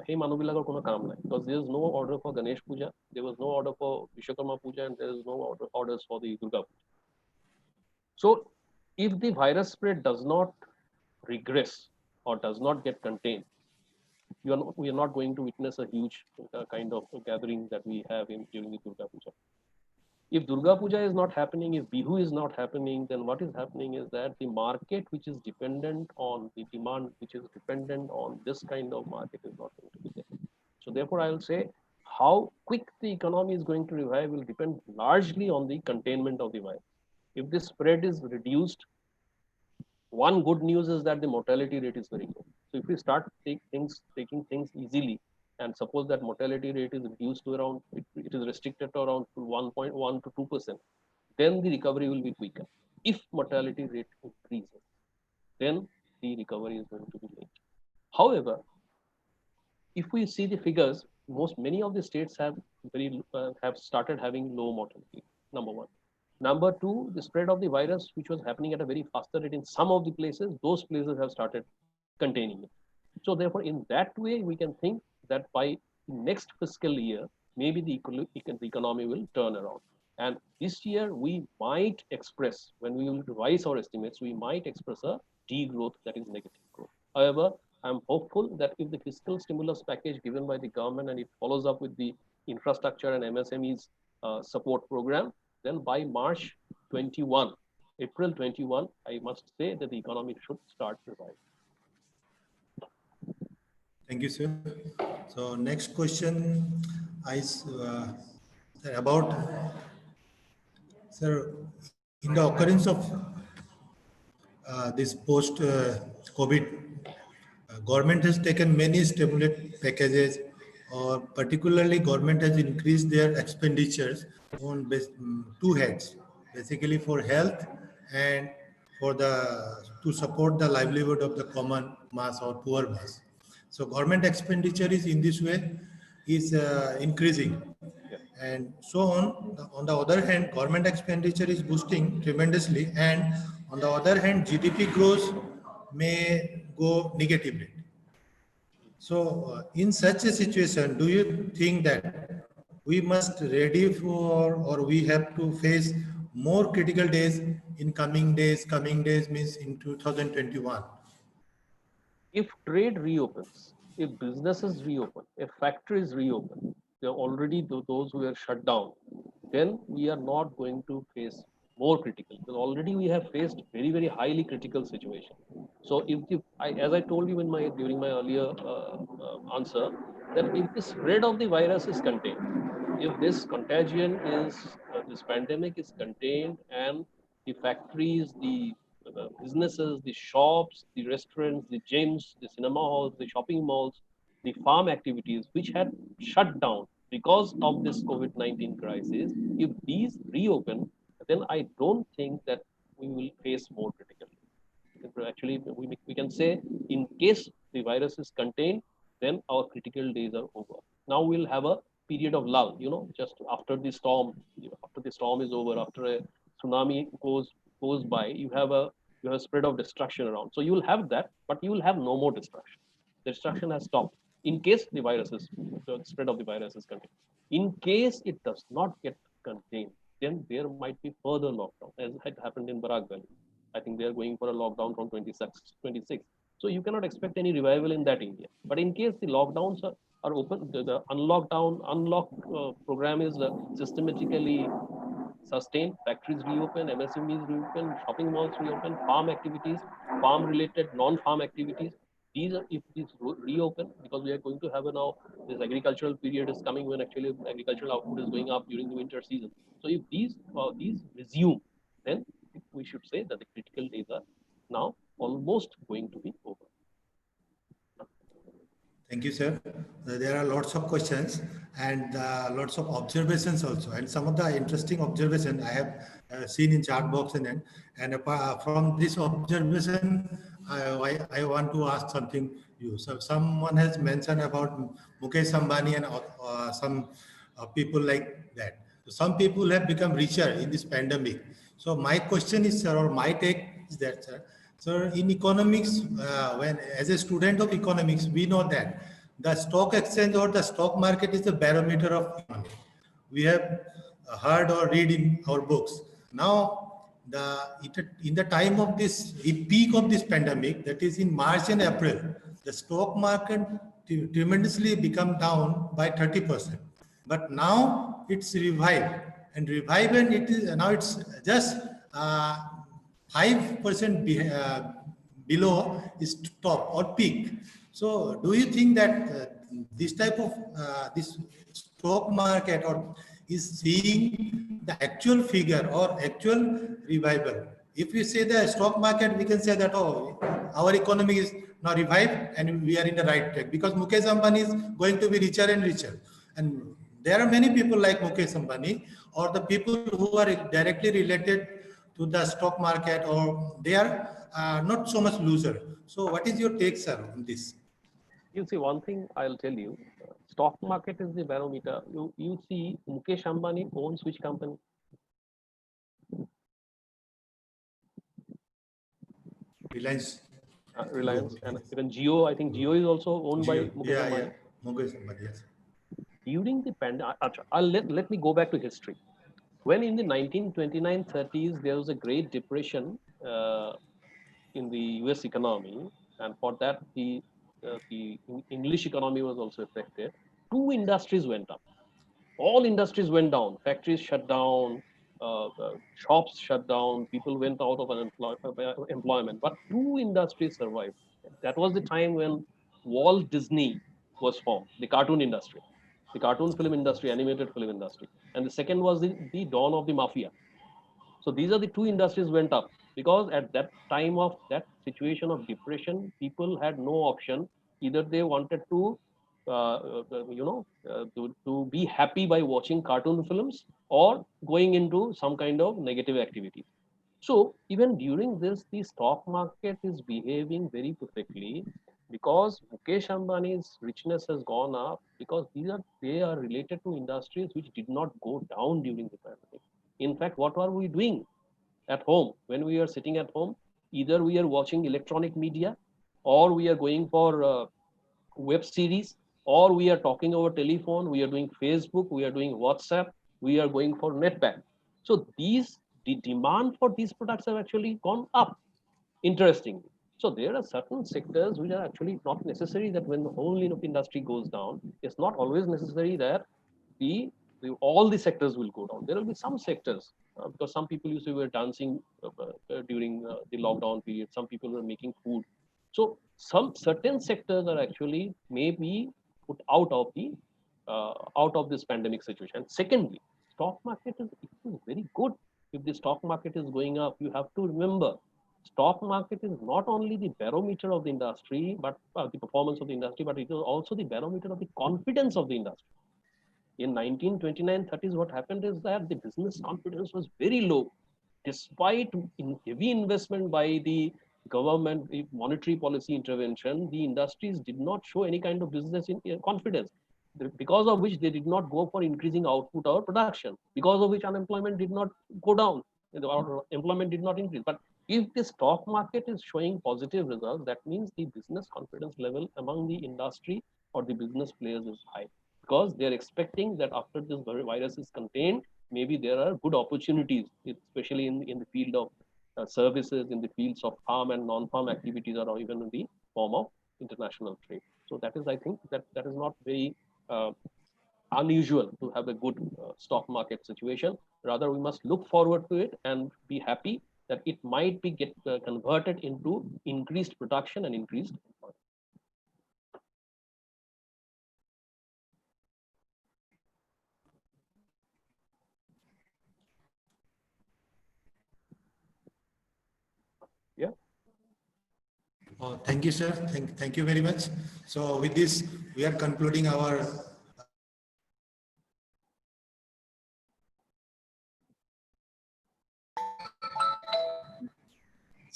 hey manubilakor kono kaam nai, because there is no order for Ganesh Puja, there was no order for Vishwakarma Puja, and there is no orders for the Durga Puja. So if the virus spread does not regress or does not get contained, we are not going to witness a huge kind of gathering that we have during the Durga Puja. If Durga Puja is not happening, if Bihu is not happening, then what is happening is that the market which is dependent on the demand, which is dependent on this kind of market, is not going to be there. So therefore, I will say how quick the economy is going to revive will depend largely on the containment of the virus. If the spread is reduced, one good news is that the mortality rate is very low. So if we start taking things easily, and suppose that mortality rate is reduced to around, it is restricted to around 1.1 to 2%, then the recovery will be quicker. If mortality rate increases, then the recovery is going to be late. However, if we see the figures, many of the states have have started having low mortality. Number one. Number two, the spread of the virus, which was happening at a very faster rate in some of the places, those places have started containing it. So therefore, in that way, we can think that by next fiscal year, maybe the economy will turn around. And this year, we might express, when we will revise our estimates, we might express a degrowth, that is negative growth. However, I'm hopeful that if the fiscal stimulus package given by the government and it follows up with the infrastructure and MSMEs support program, then by March 21, April 21, I must say that the economy should start reviving. Thank you, sir. So next question is about, sir, in the occurrence of this post-COVID, government has taken many stimulus packages, or particularly government has increased their expenditures on two heads, basically for health and for to support the livelihood of the common mass or poor mass. So government expenditure is in this way is increasing. And so on the other hand, government expenditure is boosting tremendously, and on the other hand, GDP growth may go negatively. So in such a situation, do you think that we must ready for, or we have to face more critical days in coming days? Coming days means in 2021. If trade reopens, if businesses reopen, if factories reopen, they're already those who are shut down, then we are not going to face more critical. Because already we have faced very, very highly critical situation. So if as I told you during my earlier answer, that if the spread of the virus is contained, if this contagion is, this pandemic is contained, and the factories, the businesses, the shops, the restaurants, the gyms, the cinema halls, the shopping malls, the farm activities, which had shut down because of this COVID-19 crisis, if these reopen, then I don't think that we will face more critical. Actually, we can say, in case the virus is contained, then our critical days are over. Now we'll have a period of lull, just after the storm, after the storm is over, after a tsunami goes by, you have a spread of destruction around. So you will have that, but you will have no more destruction. The destruction has stopped in case the spread of the virus is contained. In case it does not get contained, then there might be further lockdown, as had happened in Barak Valley. I think they are going for a lockdown from 26. So you cannot expect any revival in that area. But in case the lockdowns are open, the unlock program is systematically sustained, factories reopen, MSMEs reopen, shopping malls reopen, farm activities, farm-related, non-farm activities. If these reopen, because we are going to have now this agricultural period is coming when actually agricultural output is going up during the winter season. So if these resume, then we should say that the critical days are now almost going to be over. Thank you, sir. There are lots of questions and lots of observations also. And some of the interesting observations I have seen in chat box and from this observation, I want to ask something you. So someone has mentioned about Mukesh Ambani and some people like that. So some people have become richer in this pandemic. So my question is, sir, or my take is that, sir, so in economics, when as a student of economics, we know that the stock exchange or the stock market is the barometer of economy. We have heard or read in our books. Now, in the time of this peak of this pandemic, that is in March and April, the stock market tremendously become down by 30%. But now it's revived, and it is now it's just 5% below is top or peak. So do you think that this type of this stock market or is seeing the actual figure or actual revival? If we say the stock market, we can say that, oh, our economy is now revived and we are in the right track because Mukesh Ambani is going to be richer and richer. And there are many people like Mukesh Ambani or the people who are directly related to the stock market, or they are not so much loser. So what is your take, sir, on this? You see, one thing I'll tell you, stock market is the barometer. You see Mukesh Ambani owns which company? Reliance. Reliance, and even Jio. I think Jio is also owned by Jio. Mukesh Ambani. Mukesh Ambani, yes. During the pandemic, let me go back to history. When in the 1929-30s there was a Great Depression in the U.S. economy, and for that the English economy was also affected. Two industries went up. All industries went down. Factories shut down. Shops shut down. People went out of employment. But two industries survived. That was the time when Walt Disney was formed, the cartoon industry, the cartoon film industry, animated film industry. And the second was the dawn of the mafia. So these are the two industries went up because at that time of that situation of depression, people had no option. Either they wanted to, to be happy by watching cartoon films or going into some kind of negative activity. So even during this, the stock market is behaving very perfectly because Mukesh Ambani's richness has gone up because they are related to industries which did not go down during the pandemic. In fact, what are we doing at home when we are sitting at home? Either we are watching electronic media, or we are going for web series, or we are talking over telephone. We are doing Facebook, we are doing WhatsApp, we are going for netbank. So the demand for these products have actually gone up, interestingly. So there are certain sectors which are actually not necessary that when the whole industry goes down, it's not always necessary that all the sectors will go down. There will be some sectors because some people used to were dancing during the lockdown period. Some people were making food. So some certain sectors are actually maybe put out of this pandemic situation. And secondly, stock market is very good. If the stock market is going up, you have to remember stock market is not only the barometer of the industry, but the performance of the industry, but it is also the barometer of the confidence of the industry. In 1929-30s, what happened is that the business confidence was very low, despite heavy investment by the government, monetary policy intervention. The industries did not show any kind of business confidence, because of which they did not go for increasing output or production, because of which unemployment did not go down, or employment did not increase. But if the stock market is showing positive results, that means the business confidence level among the industry or the business players is high, because they are expecting that after this virus is contained, maybe there are good opportunities, especially in the field of services, in the fields of farm and non-farm activities, or even in the form of international trade. So that is, I think, that is not very uh, unusual to have a good stock market situation. Rather, we must look forward to it and be happy that it might be get converted into increased production and increased employment. Yeah. Thank you, sir. Thank you very much. So with this, we are concluding our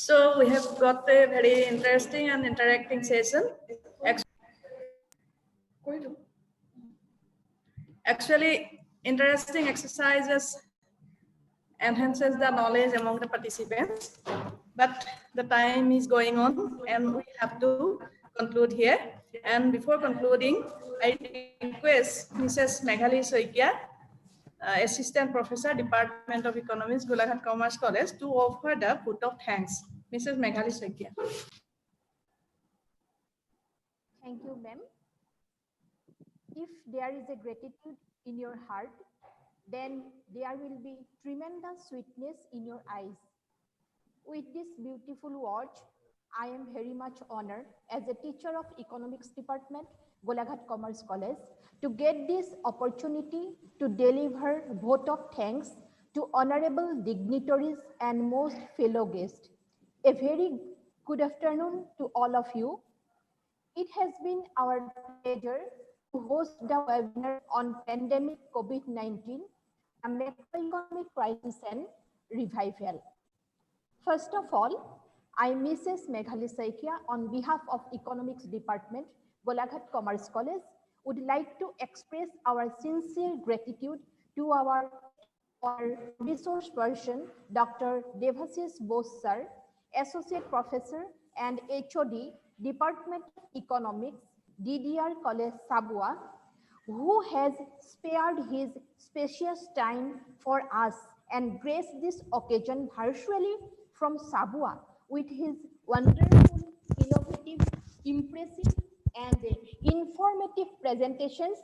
So we have got a very interesting and interacting session. Actually, interesting exercises enhances the knowledge among the participants. But the time is going on and we have to conclude here. And before concluding, I request Mrs. Meghali Soikia, Assistant Professor, Department of Economics, Golaghat Commerce College, to offer the vote of thanks. Mrs. Meghali Soikia. Thank you, ma'am. If there is a gratitude in your heart, then there will be tremendous sweetness in your eyes. With this beautiful words, I am very much honored as a teacher of Economics Department, Golaghat Commerce College, to get this opportunity to deliver vote of thanks to honorable dignitaries and most fellow guests. A very good afternoon to all of you. It has been our pleasure to host the webinar on pandemic COVID-19, a macroeconomic crisis and revival. First of all, I, Mrs. Meghali Saikia, on behalf of Economics Department, Golaghat Commerce College, would like to express our sincere gratitude to our resource person, Dr. Devasish Bose sir, Associate Professor and HOD, Department of Economics, DDR College Sabua, who has spared his spacious time for us and graced this occasion virtually from Sabua with his wonderful, innovative, impressive, and informative presentations,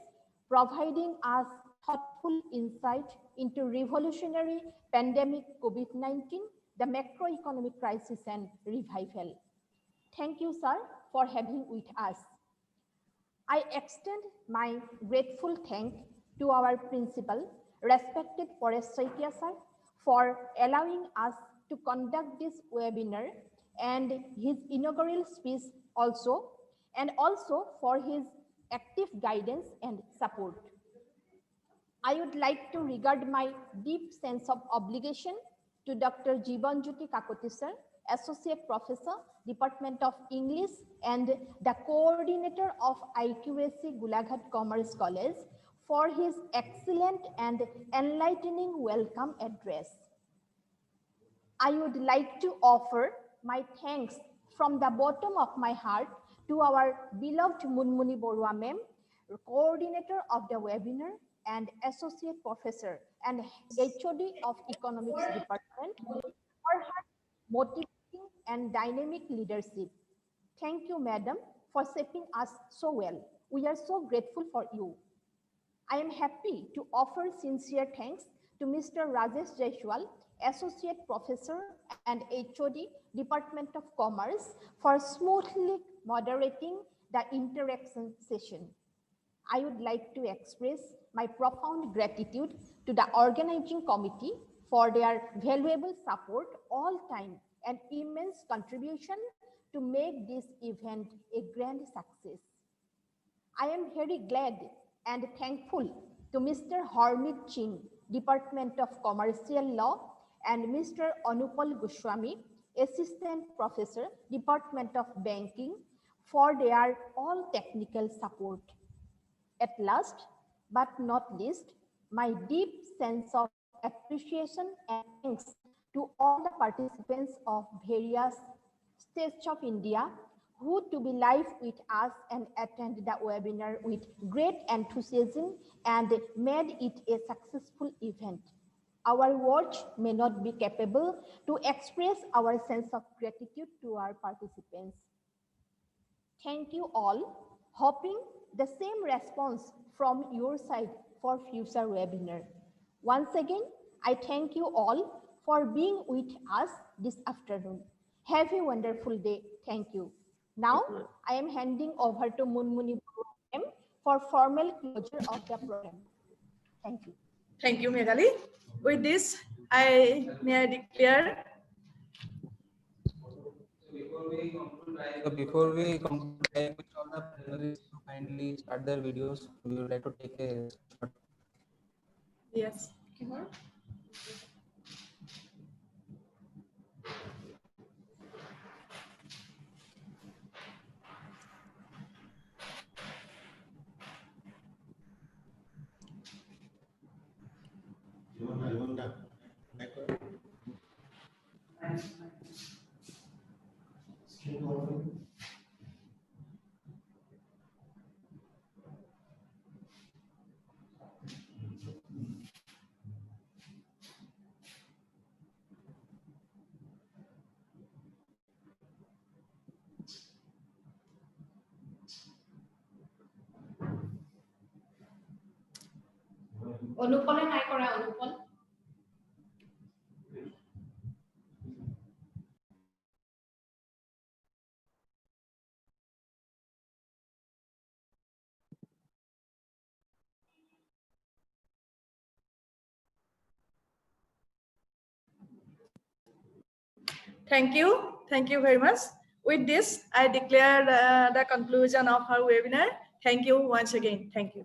providing us thoughtful insight into revolutionary pandemic COVID-19, the macroeconomic crisis and revival. Thank you, sir, for having with us. I extend my grateful thanks to our principal, respected Paresh Saikia sir, for allowing us to conduct this webinar and his inaugural speech also, and also for his active guidance and support. I would like to regard my deep sense of obligation to Dr. Jibanjyoti Kakoti sir, Associate Professor, Department of English and the Coordinator of IQAC Golaghat Commerce College for his excellent and enlightening welcome address. I would like to offer my thanks from the bottom of my heart to our beloved Munmuni Borua ma'am, Coordinator of the webinar and Associate Professor and HOD of Economics Department for her motivating and dynamic leadership. Thank you, madam, for shaping us so well. We are so grateful for you. I am happy to offer sincere thanks to Mr. Rajesh Jaiswal, Associate Professor and HOD, Department of Commerce, for smoothly moderating the interaction session. I would like to express my profound gratitude to the organizing committee for their valuable support all time and immense contribution to make this event a grand success. I am very glad and thankful to Mr. Harmeet Singh, Department of Commercial Law, and Mr. Anupal Goswami, Assistant Professor, Department of Banking, for their all technical support. At last, but not least, my deep sense of appreciation and thanks to all the participants of various states of India who to be live with us and attend the webinar with great enthusiasm and made it a successful event. Our words may not be capable to express our sense of gratitude to our participants. Thank you all, hoping the same response from your side for future webinar. Once again, I thank you all for being with us this afternoon. Have a wonderful day. Thank you. Now, I am handing over to Munmuni for formal closure of the program. Thank you. Thank you, Meghali. With this, I declare. Before we conclude, I wish all the panelists to kindly start their videos. We would like to take a short. Yes. অনুপলে নাই কৰা Anupal Thank you. Thank you very much. With this, I declare the conclusion of our webinar. Thank you once again. Thank you.